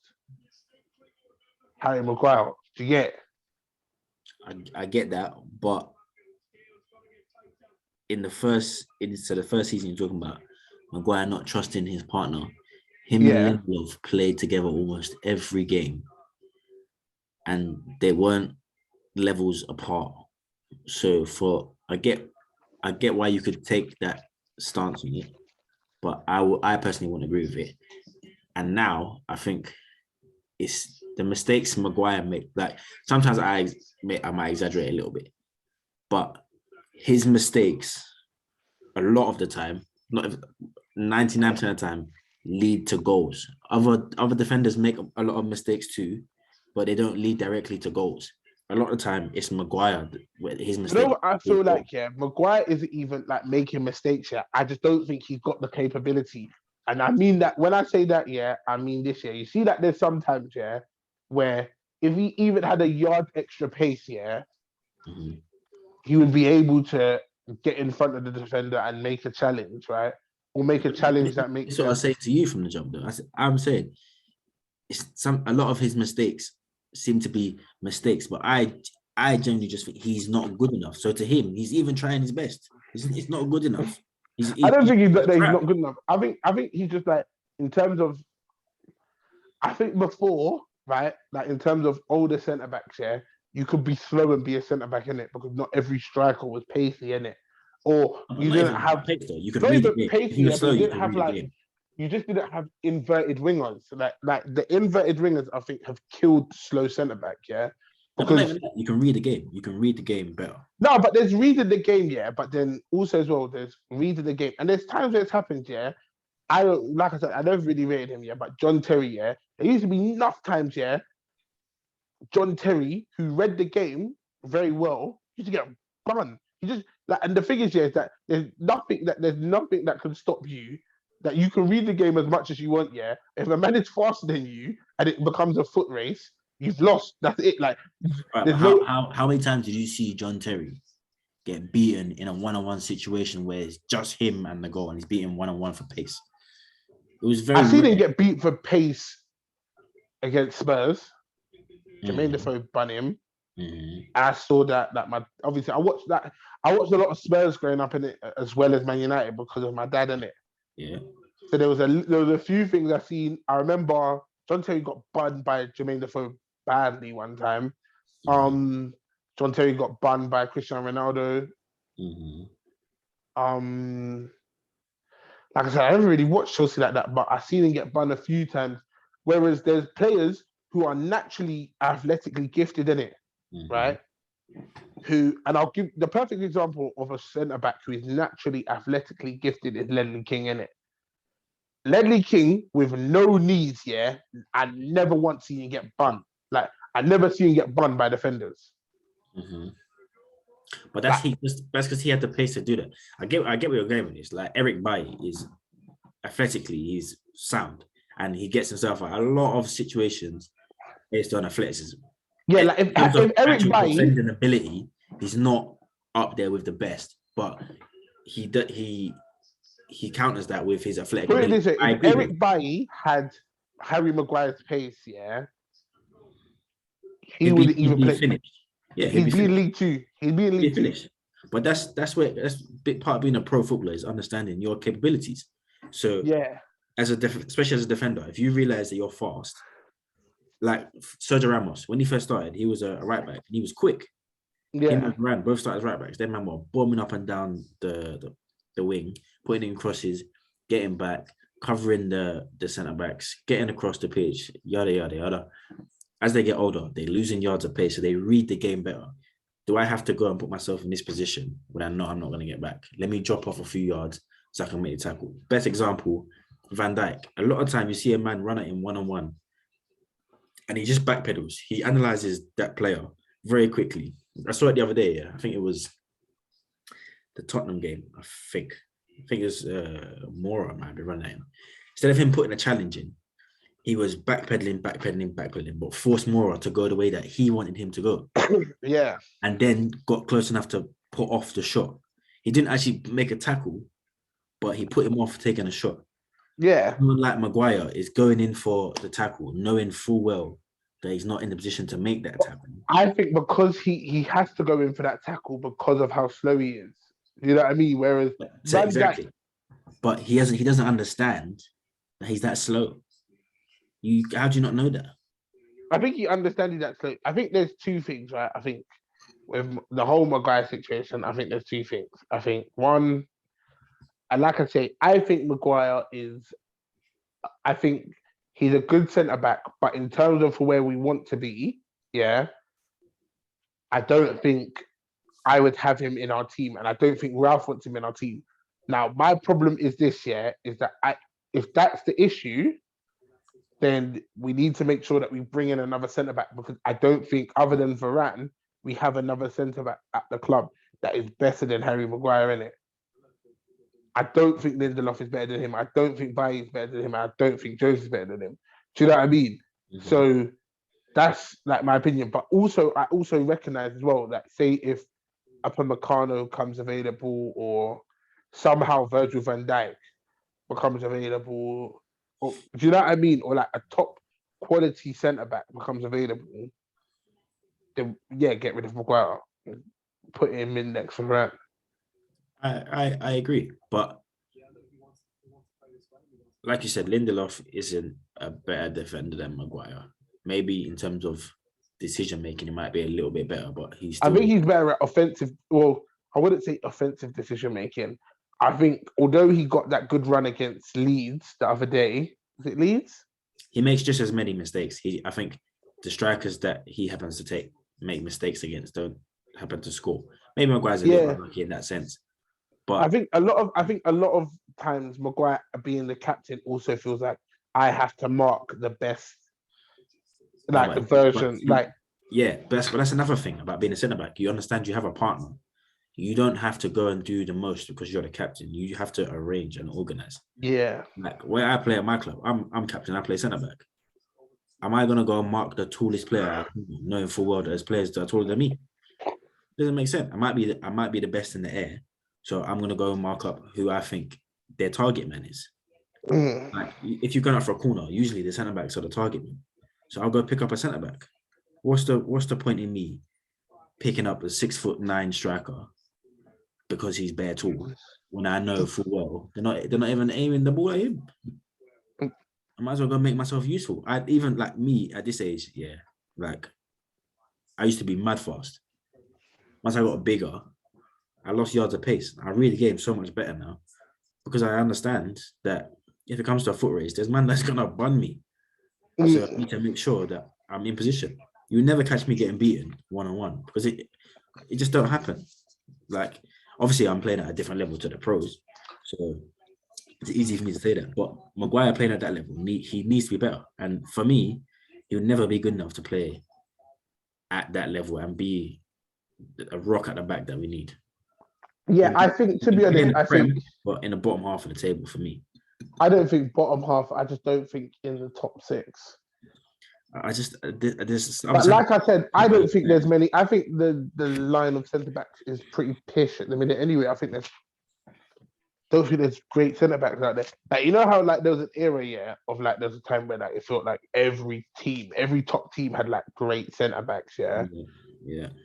Harry Maguire. Do you get it? I get that, but the first season you're talking about, Maguire not trusting his partner, him and Lindelof played together almost every game, and they weren't levels apart. So I get why you could take that stance on it, but I personally wouldn't agree with it. And now I think it's the mistakes Maguire make. Like sometimes I might exaggerate a little bit, but his mistakes, a lot of the time, not 99% of the time, lead to goals. Other defenders make a lot of mistakes too, but they don't lead directly to goals. A lot of the time, it's Maguire with his mistakes. You know what I feel like, yeah? Maguire isn't even like making mistakes yet. I just don't think he's got the capability. And I mean that when I say that, yeah, I mean this, yeah. You see that there's sometimes, yeah, where if he even had a yard extra pace, yeah, he would be able to get in front of the defender and make a challenge, right? Or make a challenge that makes sense. That's what I say to you from the jump, though. I'm saying a lot of his mistakes seem to be mistakes, but I genuinely just think he's not good enough. So to him, he's even trying his best. It's not good enough. I don't think he's not good enough. I think he's just like, in terms of, I think before, right, like in terms of older centre-backs, yeah, you could be slow and be a centre-back in it because not every striker was pacey in it. Or you didn't have pace, though. You could read it. Pacey, but you didn't have like you just didn't have inverted wingers. Like the inverted wingers, I think, have killed slow centre back. Yeah, because you can read the game. You can read the game better. No, but there's reading the game, yeah. But then also as well, there's reading the game, and there's times where it's happened, yeah. I don't, like I said, I never really rated him, yeah. But John Terry, yeah, there used to be enough times, yeah. John Terry, who read the game very well, used to get bun. He just like, and the thing is, yeah, is that there's nothing that can stop you. That you can read the game as much as you want, yeah. If a man is faster than you and it becomes a foot race, you've lost. That's it. Like, right, how many times did you see John Terry get beaten in a one-on-one situation where it's just him and the goal, and he's beaten one-on-one for pace? It was very. I seen him get beat for pace against Spurs. Jermaine Defoe bun him. I saw that obviously I watched a lot of Spurs growing up in it as well as Man United because of my dad in it. Yeah. So there was a few things I seen. I remember John Terry got bunned by Jermaine Defoe badly one time. John Terry got bunned by Cristiano Ronaldo. Like I said, I haven't really watched Chelsea like that, but I've seen him get bunned a few times. Whereas there's players who are naturally athletically gifted in it, right? And I'll give the perfect example of a centre-back who is naturally athletically gifted is Ledley King in it. Ledley King with no knees, yeah, I never once seen him get bunned. Like, I never seen him get bunned by defenders. But that's because he had the pace to do that. I get where you're going with this. Like, Eric Bailly is athletically, he's sound, and he gets himself out a lot of situations based on athleticism. Yeah, like if Eric Bailly defending ability, he's not up there with the best, but he counters that with his athletic ability. Put it this way, if Eric Bailly had Harry Maguire's pace, yeah, he would even play. Yeah, he'd be in League Two. He'd be in League Two. But that's a big part of being a pro footballer is understanding your capabilities. So yeah, especially as a defender, if you realize that you're fast, like Sergio Ramos, when he first started, he was a right back and he was quick. Yeah, him and Varane both started as right backs. Their man were bombing up and down the wing, putting in crosses, getting back, covering the centre backs, getting across the pitch, yada yada yada. As they get older, they're losing yards of pace, so they read the game better. Do I have to go and put myself in this position when I know I'm not going to get back? Let me drop off a few yards so I can make a tackle. Best example, Van Dijk. A lot of time you see a man run at him one-on-one and he just backpedals. He analyzes that player very quickly. I saw it the other day. Yeah. I think it was the Tottenham game. I think it was Mora might be running at him. Instead of him putting a challenge in, he was backpedaling, but forced Mora to go the way that he wanted him to go. Yeah. And then got close enough to put off the shot. He didn't actually make a tackle, but he put him off taking a shot. Yeah. Someone like Maguire is going in for the tackle, knowing full well that he's not in the position to make that tackle. I think because he has to go in for that tackle because of how slow he is. You know what I mean? Whereas exactly. But he doesn't understand that he's that slow. How do you not know that? I think he understands that slow. I think there's two things, right? I think with the whole Maguire situation, I think there's two things. I think one, and like I say, I think he's a good centre back, but in terms of where we want to be, yeah, I don't think I would have him in our team, and I don't think Ralph wants him in our team. Now, my problem is this, yeah, is that if that's the issue, then we need to make sure that we bring in another centre back, because I don't think, other than Varane, we have another centre back at the club that is better than Harry Maguire in it. I don't think Lindelof is better than him. I don't think Bailly is better than him. I don't think Jose is better than him. Do you know what I mean? Mm-hmm. So that's like my opinion. But also, I also recognise as well that say if Upamecano comes available, or somehow Virgil van Dijk becomes available, or, do you know what I mean? Or like a top quality centre back becomes available, then yeah, get rid of Maguire, put him in next for Varane. I agree, but like you said, Lindelof isn't a better defender than Maguire. Maybe in terms of decision making, he might be a little bit better, but I think he's better at offensive. Well, I wouldn't say offensive decision making. I think although he got that good run against Leeds the other day, was it Leeds? He makes just as many mistakes. I think the strikers that he happens to make mistakes against don't happen to score. Maybe Maguire's a little unlucky in that sense. But I think a lot of times Maguire being the captain also feels like I have to mark the best version. But that's another thing about being a centre back. You understand you have a partner. You don't have to go and do the most because you're the captain. You have to arrange and organize. Yeah. Like where I play at my club, I'm captain. I play centre back. Am I gonna go and mark the tallest player, knowing full well there's players that are taller than me? Doesn't make sense. I might be the best in the air, so I'm gonna go and mark up who I think their target man is. Like if you're going out for a corner, usually the centre backs are the target man. So I'll go pick up a centre back. What's the point in me picking up a 6'9" striker because he's bare tall when I know full well they're not even aiming the ball at him? I might as well go make myself useful. I even like me at this age, like I used to be mad fast. Once I got bigger, I lost yards of pace. I really get so much better now because I understand that if it comes to a foot race, there's man that's gonna bun me. So I need to make sure that I'm in position. You never catch me getting beaten one-on-one because it just don't happen. Like obviously I'm playing at a different level to the pros, so it's easy for me to say that. But Maguire playing at that level, he needs to be better. And for me, he'll never be good enough to play at that level and be a rock at the back that we need. Yeah, I think to be honest, but in the bottom half of the table for me. I don't think bottom half. I just don't think in the top 6. But like I said, I don't think there's many. I think the line of centre backs is pretty pish at the minute. Anyway, I think don't think there's great centre backs out there. Like you know how like there was an era of like there's a time where like it felt like every top team had like great centre backs. Yeah.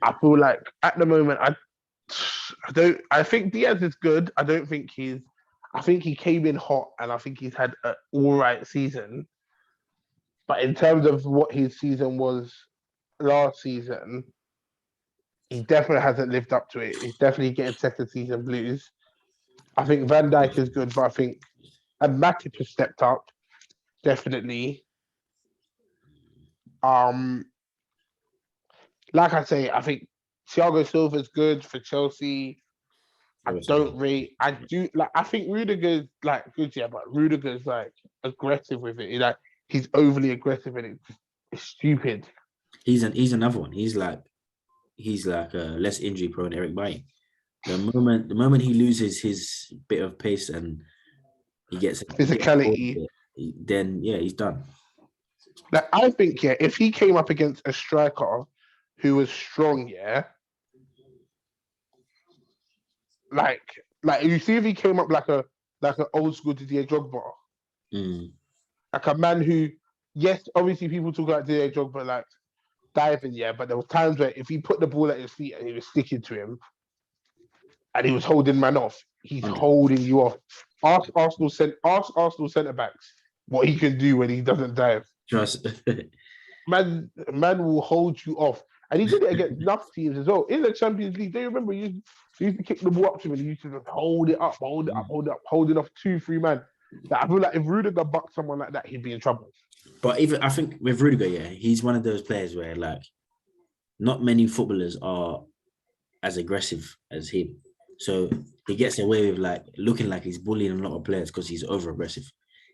I feel like at the moment I think Diaz is good. I think he came in hot and I think he's had an all right season. But in terms of what his season was last season, he definitely hasn't lived up to it. He's definitely getting second season blues. I think Van Dijk is good, but I think Matip has stepped up, definitely. Like I say, I think Thiago Silva is good for Chelsea. I think Rudiger's like good, but Rudiger's like aggressive with it. He's overly aggressive and it's stupid. He's another one. He's like less injury prone Eric Bailly. The moment he loses his bit of pace and he gets physicality, then he's done. Like I think if he came up against a striker who was strong, like you see if he came up like an old school Didier Drogba, like a man who, yes, obviously people talk about Didier Drogba like diving, but there were times where if he put the ball at his feet and he was sticking to him and he was holding man off, he's holding you off. Ask Arsenal centre backs what he can do when he doesn't dive. Trust. Man will hold you off. And he did it against enough teams as well. In the Champions League, do you remember he used to kick the ball up to him and he used to just hold it up, holding off 2-3 man. I feel like if Rudiger bucked someone like that, he'd be in trouble. But even I think with Rudiger, he's one of those players where like not many footballers are as aggressive as him. So he gets away with like looking like he's bullying a lot of players because he's over aggressive.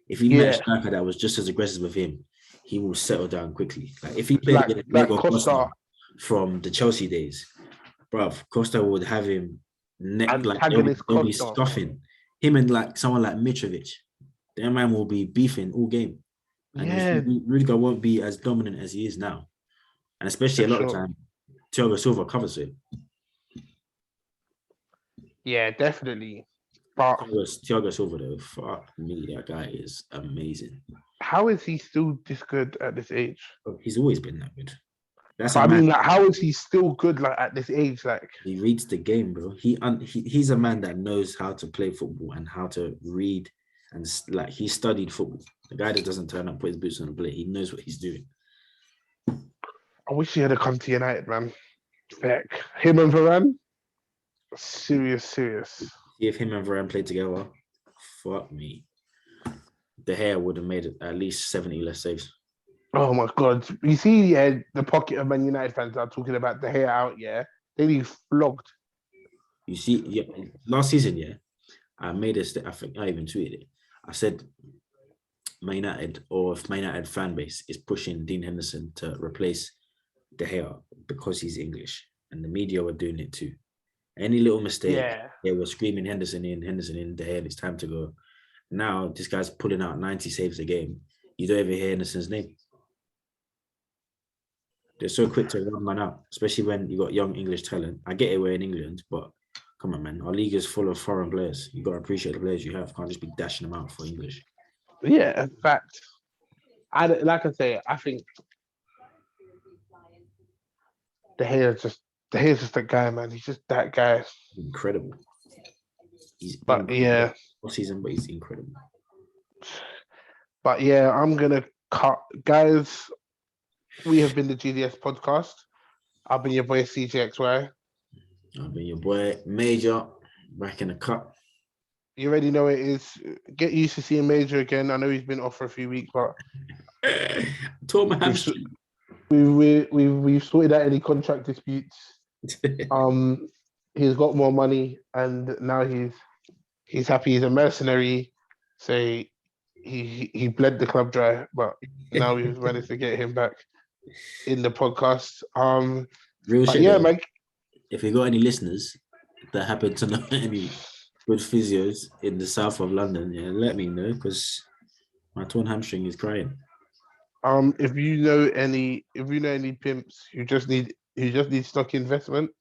If he met a striker that was just as aggressive with him, he will settle down quickly. Like if he played like Costa from the Chelsea days, bruv, Costa would have him they'll be stuffing him and like someone like Mitrovic. Their man will be beefing all game. And Rudiger won't be as dominant as he is now. And especially a lot of time, Thiago Silva covers him. Yeah, definitely. But Thiago Silva, though, fuck me, that guy is amazing. How is he still this good at this age? He's always been that good. How is he still good like at this age? Like he reads the game, bro. He's a man that knows how to play football and how to read, and like he studied football. The guy that doesn't turn up, put his boots on and play. He knows what he's doing. I wish he had come to United, man. Heck, him and Varane, serious. If him and Varane played together, fuck me. De Gea would have made at least 70 less saves. Oh my God! You see, the pocket of Man United fans are talking about De Gea out. Yeah, they be flogged. You see, yeah, last season, I made a I think I even tweeted it. I said Man United, or if Man United fan base is pushing Dean Henderson to replace De Gea because he's English, and the media were doing it too. Any little mistake, they were screaming Henderson in, De Gea, it's time to go. Now this guy's pulling out 90 saves a game. You don't even hear Henderson's name. They're so quick to run man out, especially when you got young English talent. I get it, we're in England, but come on, man. Our league is full of foreign players. You got to appreciate the players you have. Can't just be dashing them out for English. Yeah, in fact. Like I say, I think De Gea's just a guy, man. He's just that guy. Incredible. Yeah. All season, but he's incredible. But yeah, I'm gonna cut, guys. We have been the GDS Podcast. I've been your boy CJXY. I've been your boy Major, back in the cup. You already know it is. Get used to seeing Major again. I know he's been off for a few weeks, but tore my hamstring. We've sorted out any contract disputes. He's got more money, and now he's happy. He's a mercenary, so he bled the club dry, but now we've managed to get him back in the podcast. Real shit. Yeah, man. If you got any listeners that happen to know any good physios in the south of London, let me know, because my torn hamstring is crying. If you know any pimps who just need stock investment,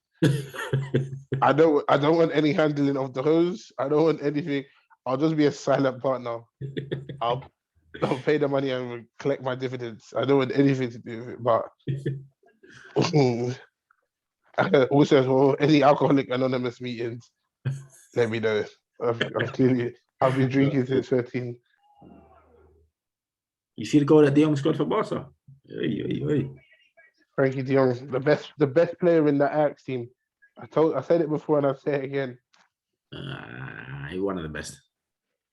I don't want any handling of the hose. I don't want anything. I'll just be a silent partner. I'll pay the money and collect my dividends. I don't want anything to do with it. But also, any Alcoholic Anonymous meetings, let me know. I've been drinking since 13. You see the goal that De Jong scored for Barca? Frankie De Jong, the best player in the Ajax team. I said it before and I'll say it again. He's one of the best.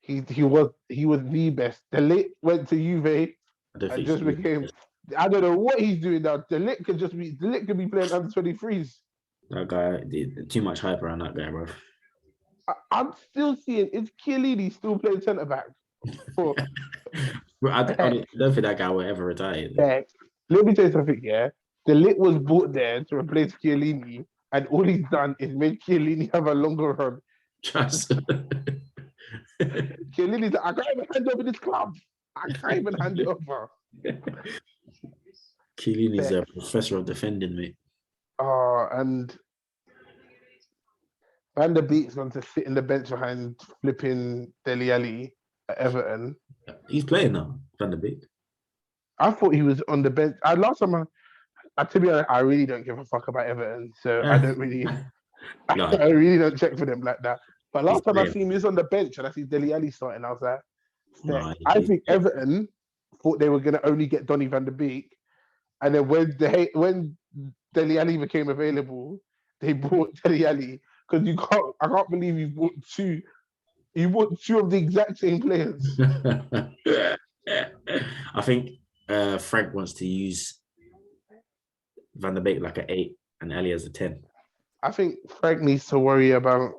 He was the best. De Ligt went to Juve and just became. I don't know what he's doing now. De Ligt could be playing under 23s. That guy, too much hype around that guy, bro. I'm still seeing, is Chiellini still playing centre back? I don't think that guy will ever retire. Yeah. Let me tell you something. Yeah, De Ligt was brought there to replace Chiellini, and all he's done is make Chiellini have a longer run. Trust. Chiellini's like, I can't even hand over this club. I can't even hand it over. Chiellini's a professor of defending, mate. And Van der Beek's going to sit in the bench behind flipping Dele Alli at Everton. He's playing now, Van der Beek. I thought he was on the bench. Last time, to be honest, I really don't give a fuck about Everton, so I don't really, I really don't check for them like that. But last time I seen him, he was on the bench, and I see Dele Alli starting. I was like, I think Everton thought they were going to only get Donny van der Beek, and then when Dele Alli became available, they bought Dele Alli, because I can't believe you bought two. You bought two of the exact same players. I think Frank wants to use Van der Beek like an 8 and Ellie as a 10. I think Frank needs to worry about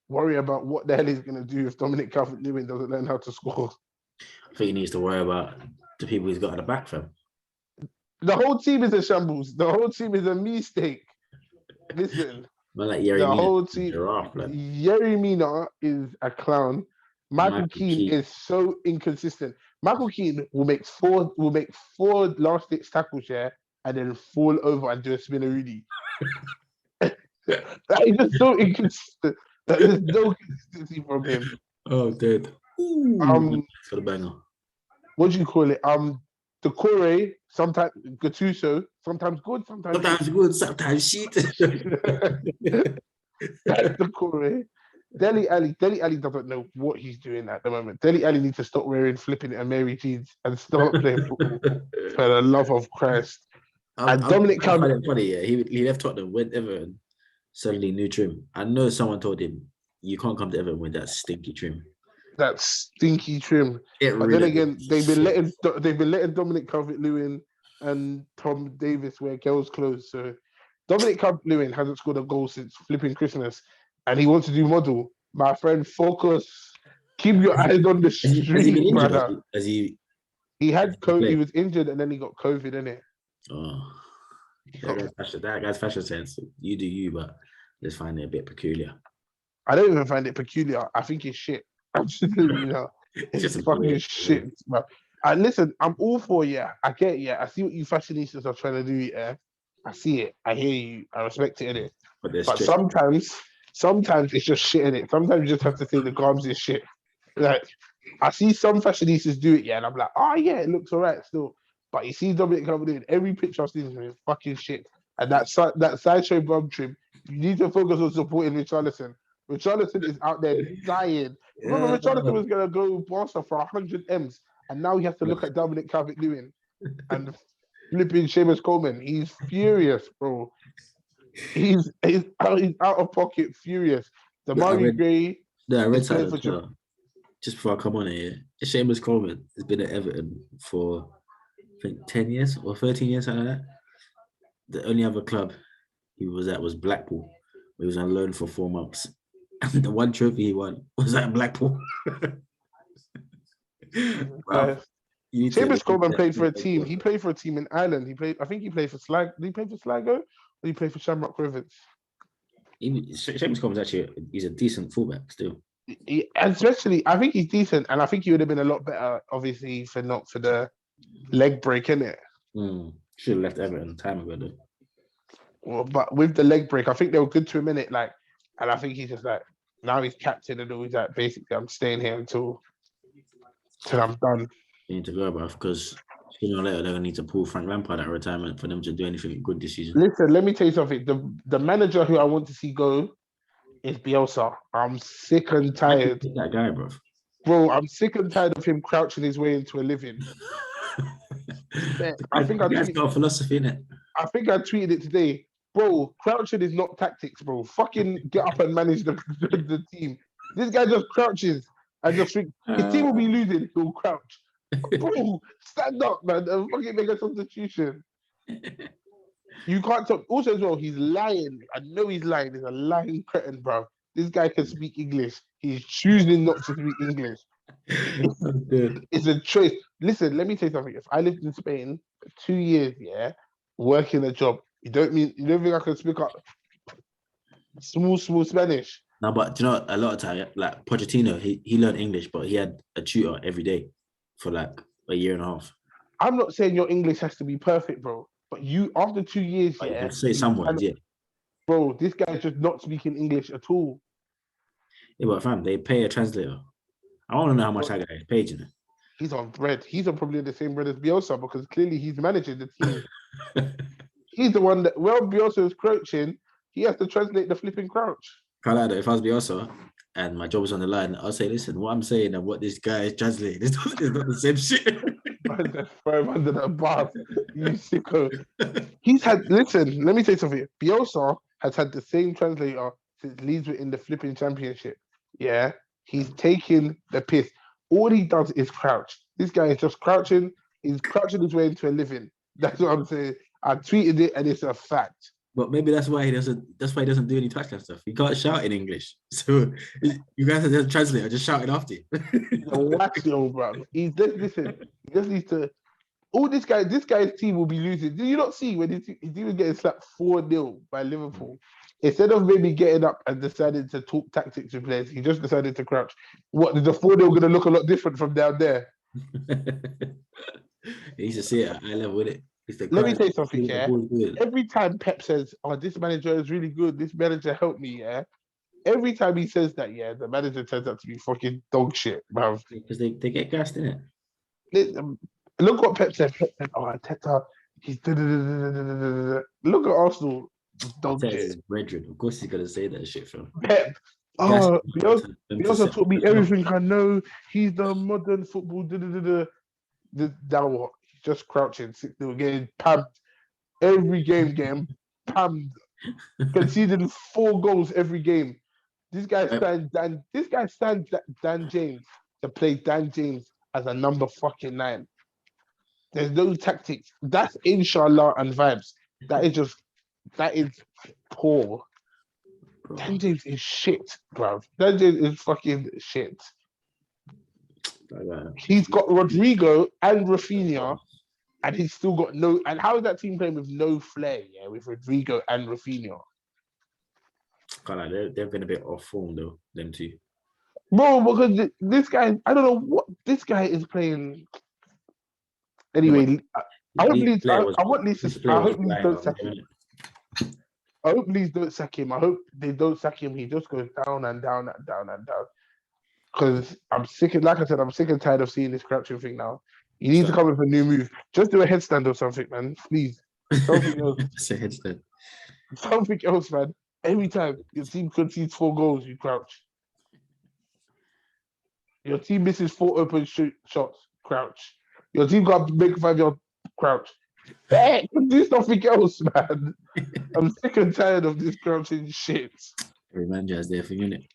what the hell he's going to do if Dominic Calvert-Lewin doesn't learn how to score. I think he needs to worry about the people he's got at the back for him. The whole team is a shambles. The whole team is a mistake. Listen, the whole team. Yerry Mina is a clown. Michael Keane is so inconsistent. Michael Keane will make four last ditch tackles, and then fall over and do a spinneroonie. That is just so inconsistent. There's no consistency from him. Oh, dead. For the banger. What do you call it? The Corey, sometimes Gattuso, sometimes good, sometimes shit. That's the Corey. Dele Alli doesn't know what he's doing at the moment. Dele Alli needs to stop wearing flipping and Mary jeans and start playing football. For the love of Christ. And Dominic Calvert, funny, he left Tottenham, went Everton, Suddenly new trim. I know someone told him you can't come to Everton with that stinky trim. That stinky trim. It But really then again, they've been letting Dominic Calvert-Lewin and Tom Davis wear girls' clothes. So Dominic Calvert-Lewin hasn't scored a goal since flipping Christmas, and he wants to do model. My friend, focus. Keep your eyes on the has he been street, injured? brother. He was injured and then he got COVID, innit? Oh, that guy's fashion sense. You do you, but just find it a bit peculiar. I don't even find it peculiar. I think it's shit. It's just fucking shit, bro. And listen, I'm all for I get I see what you fashionistas are trying to do, I see it. I hear you. I respect it, innit? But sometimes it's just shit, innit? Sometimes you just have to say the garms is shit. Like, I see some fashionistas do it, and I'm like, oh yeah, it looks alright still. But you see Dominic Calvert-Lewin, every picture I've seen of him is fucking shit. And that sideshow bum trim, you need to focus on supporting Richarlison. Richarlison is out there dying. Remember, Richarlison was going to go Barca for 100 M's, and now he has to look at Dominic Calvert-Lewin and flipping Seamus Coleman. He's furious, bro. He's out of pocket, furious. Damari Gray. I read something just before I come on here. Seamus Coleman has been at Everton for, I think, 10 years or 13 years, something like that. The only other club he was at was Blackpool. He was on loan for 4 months. And the one trophy he won was at Blackpool. Seamus Coleman played for a team. He played for a team in Ireland. I think he played for Sligo. Did he play for Sligo? Or did he play for Shamrock Rovers? Seamus Coleman's he's a decent fullback still. Especially, I think he's decent, and I think he would have been a lot better, obviously, not for the leg break, innit? Should have left Everton time ago, though. Well, but with the leg break, I think they were good to him, innit? Like, and I think he's just like, now he's captain and all. He's like, basically, I'm staying here until I'm done. You need to go, bruv, because sooner or later they're gonna need to pull Frank Lampard out of retirement for them to do anything good this season. Listen, let me tell you something. The manager who I want to see go is Bielsa. I'm sick and tired. That guy, bro. I'm sick and tired of him crouching his way into a living. I think that's got a philosophy in it. I think I tweeted it today. Bro, crouching is not tactics, bro. Fucking get up and manage the team. This guy just crouches and just think his team will be losing, he'll crouch. Bro, stand up, man, and fucking make a substitution. You can't talk. Also, as well, he's lying. I know he's lying. He's a lying cretin, bro. This guy can speak English. He's choosing not to speak English. It's a choice. Listen, let me tell you something. If I lived in Spain for 2 years, working a job, you don't think I can speak up small Spanish? No, but do you know, a lot of time, like Pochettino, he learned English, but he had a tutor every day for like a year and a half. I'm not saying your English has to be perfect, bro. But you, after 2 years, you can say some words, Bro, this guy's just not speaking English at all. Yeah, but fam, they pay a translator. I want to know how much that guy is paid, you know. He's on bread. He's on probably the same bread as Bielsa because clearly he's managing the team. He's the one that, Bielsa is crouching, he has to translate the flipping crouch. Can't lie though, if I was Bielsa and my job was on the line, I'll say, listen, what I'm saying and what this guy is translating is not the same shit. Throw him under the bus, you sicko. Listen, let me say something. Bielsa has had the same translator since Leeds were in the flipping championship. Yeah, he's taking the piss. All he does is crouch. This guy is just crouching. He's crouching his way into a living. That's what I'm saying. I tweeted it and it's a fact. But maybe that's why he doesn't do any touchdown stuff. He can't shout in English. So you guys are just translator just shouting after you. Wax yo, bro. Listen, he just needs to. This guy's team will be losing. Did you not see when his team was getting slapped 4-0 by Liverpool? Instead of maybe getting up and deciding to talk tactics with players, he just decided to crouch. What, is the 4-0 going to look a lot different from down there? He needs to see it at high level, with it. Let me tell you something, Every time Pep says, oh, this manager is really good, this manager helped me, every time he says that, the manager turns out to be fucking dog shit, bruv. Because they get gassed, innit? Look what Pep said. Pep said, oh, Arteta, he's Look at Arsenal. Dog shit. Brethren. Of course he's going to say that shit, fam. Pep. Oh, Bielsa taught me everything I know. He's the modern football. Now what? Just crouching, 6-0, getting pammed. Every game getting pammed. conceding 4 goals every game. This guy stands Dan James to play Dan James as a number fucking 9. There's no tactics. That's inshallah and vibes. That is poor. Bro. Dan James is shit, bro. Dan James is fucking shit. He's got Rodrigo and Rafinha, and he's still got no. And how is that team playing with no flair? Yeah, with Rodrigo and Rafinha. They've been a bit off form though, them two. Bro, because this guy, I don't know what this guy is playing. Anyway, I hope Leeds don't sack him. I hope Leeds don't sack him. I hope they don't sack him. He just goes down and down and down and down. Because I'm sick and tired of seeing this crouching thing now. You need to come with a new move. Just do a headstand or something, man. Please. Something else. Just a headstand. Something else, man. Every time your team concedes 4 goals, you crouch. Your team misses 4 open shots, crouch. Your team can't make 5-yard crouch. Hey, do something else, man. I'm sick and tired of this crouching shit. Every manager has their thing, innit?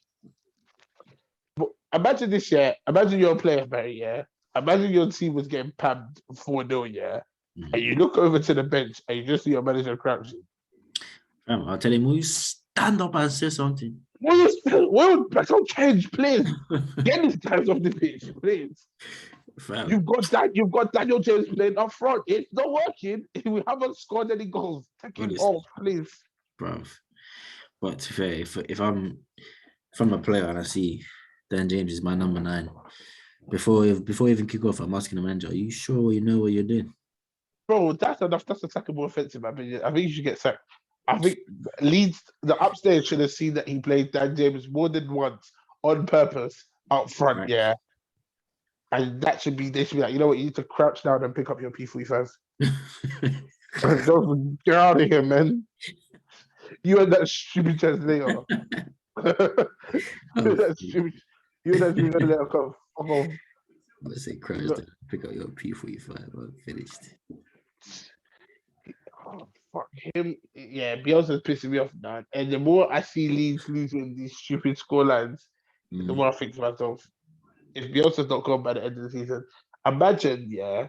But imagine this, yeah. Imagine you're a player, Barry, yeah. Imagine your team was getting pammed 4-0, yeah. Mm-hmm. And you look over to the bench and you just see your manager crouching. I'll tell him, will you stand up and say something? Well, don't change, please. Get these guys off the pitch, please. Fam. You've got Daniel James playing up front. It's not working. We haven't scored any goals. Take him off, please. Bruv. But to be fair, if I'm a player and I see Dan James is my number 9, before I even kick off, I'm asking the manager, are you sure you know what you're doing? Bro, that's enough. That's a sackable offensive. I think you should get sacked. I think Leeds, the upstairs should have seen that he played Dan James more than once on purpose out front, right. Yeah. And they should be like, you know what, you need to crouch down and pick up your P45s. Get out of here, man. You and that stupid translator. You and that stupid translator. Fuck off. Let's say crouch down, pick up your P45. I'm finished. Oh, fuck him. Yeah, Bielsa's pissing me off now. And the more I see Leeds losing these stupid scorelines, the more I think to myself, if Bielsa's not gone by the end of the season, imagine, yeah,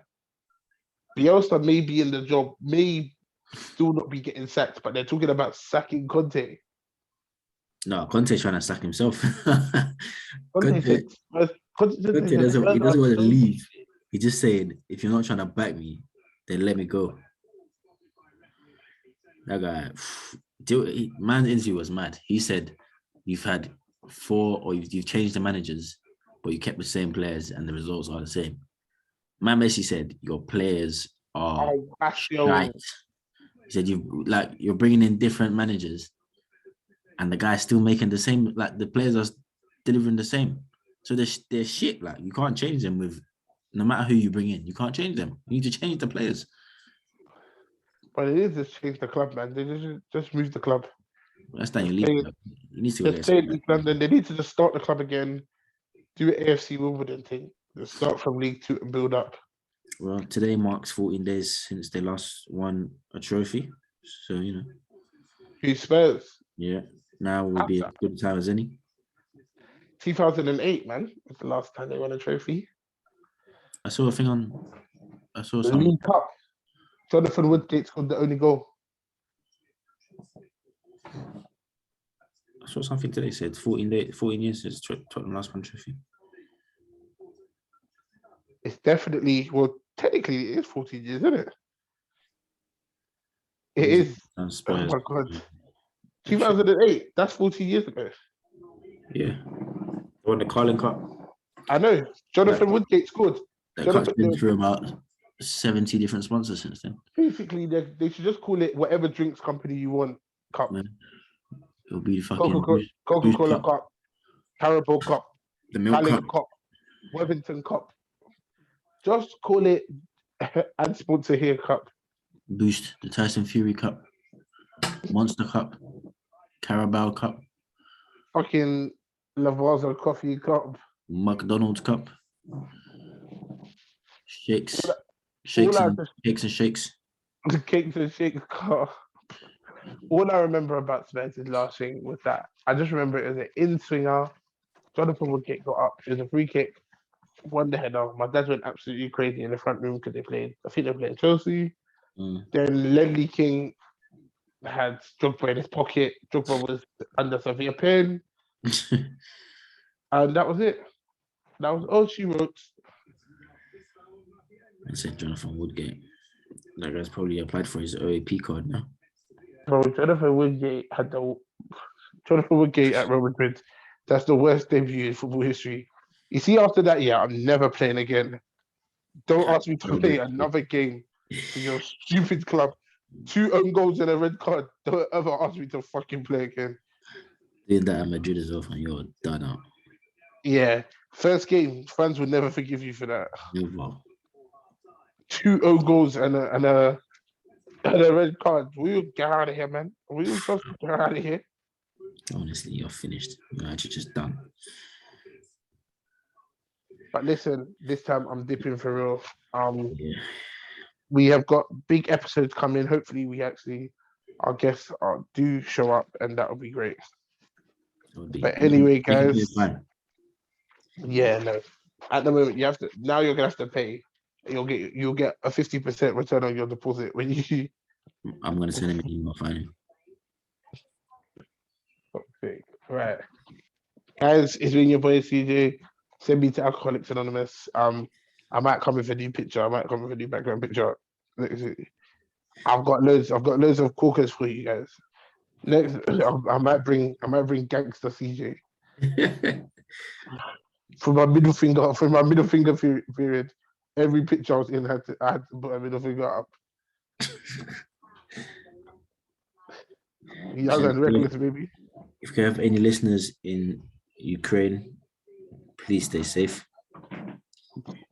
Bielsa may be in the job, may still not be getting sacked, but they're talking about sacking Conte. No, Conte's trying to sack himself. Conte doesn't want to leave. He's just saying, if you're not trying to back me, then let me go. That guy, man's interview was mad. He said, you've had 4 or you've changed the managers, but you kept the same players and the results are the same. Man basically said your players are right. He said you're bringing in different managers, and the guy's still making the same. Like the players are delivering the same. So they're shit. Like you can't change them with no matter who you bring in. You can't change them. You need to change the players. But it is just change the club, man. They just move the club. That's not your league. You need to stay in East London. They need to just start the club again. Do an AFC Wimbledon thing. Let's start from League 2 and build up. Well, today marks 14 days since they last won a trophy. So, you know. Who, Spurs? Yeah. Now will be as good a time as any. 2008, man. Was the last time they won a trophy. I saw a thing on... the League Cup. Jonathan Woodgate scored the only goal. I saw something today said 14 years since Tottenham last won trophy. It's definitely, well, technically it is 14 years, isn't it? It is. Oh my God. 2008, that's 14 years ago. Yeah. Won the Carling Cup. I know. Jonathan Woodgate scored. That cup's been through about 70 different sponsors since then. Basically, they should just call it whatever drinks company you want cup. Yeah. It'll be fucking Coca-Cola Cup, Carabao Cup, the Milk Cup, Wellington Cup. Just call it and sponsor here Cup. Boost, the Tyson Fury Cup, Monster Cup, Carabao Cup, fucking Lavazza Coffee Cup, McDonald's Cup, Shakes and Shakes. The Cakes and Shakes Cup. all I remember about Spurs' last thing was that I just remember it was an in-swinger. Jonathan Woodgate got up. It was a free kick, won the header. My dad went absolutely crazy in the front room because I think they played Chelsea. Then Ledley King had Drogba in his pocket. Drogba was under Sophia Pen. And that was it. That was all she wrote. I said Jonathan Woodgate. That guy's probably applied for his OAP card now. Bro, Jonathan Woodgate at Real Madrid. That's the worst debut in football history. You see, after that, I'm never playing again. Don't ask me to play another game for your stupid club. 2 own goals and a red card. Don't ever ask me to fucking play again. Did that at Madrid as well, and you're done out. Yeah, first game, fans would never forgive you for that. Never. 2 own goals and a red card. We'll get out of here, man. We'll just get out of here. Honestly, you're finished. You're actually just done. But listen, this time I'm dipping for real. We have got big episodes coming. Hopefully, our guests do show up, and that would be great. But anyway, guys. Yeah, no. At the moment, you're gonna have to pay. You'll get a 50% return on your deposit when you. I'm gonna send him an email. Fine. Okay. Right, guys. It's been your boy CJay. Send me to Alcoholics Anonymous. I might come with a new picture. I might come with a new background picture. I've got loads of corkers for you guys. Next, I might bring gangster CJay. For my middle finger period, every picture I was in I had to put a middle finger up. Young and reckless, baby. If you have any listeners in Ukraine, please stay safe.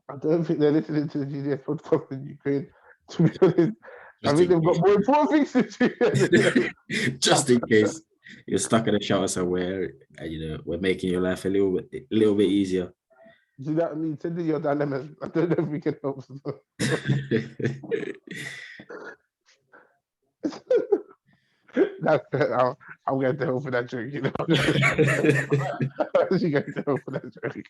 I don't think they're listening to the GDS podcast in Ukraine. To be honest, I think they've got more important things to do. Just in case you're stuck in a shelter somewhere, and we're making your life a little bit easier. Do you know what I mean? Send in your dilemmas. I don't know if we can help. I'm going to help for that joke, I'm going to help for that joke.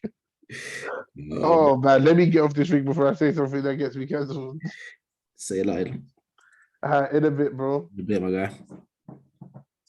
Oh man, let me get off this week before I say something that gets me cancelled. Say it loud. In a bit, bro. In a bit, my guy.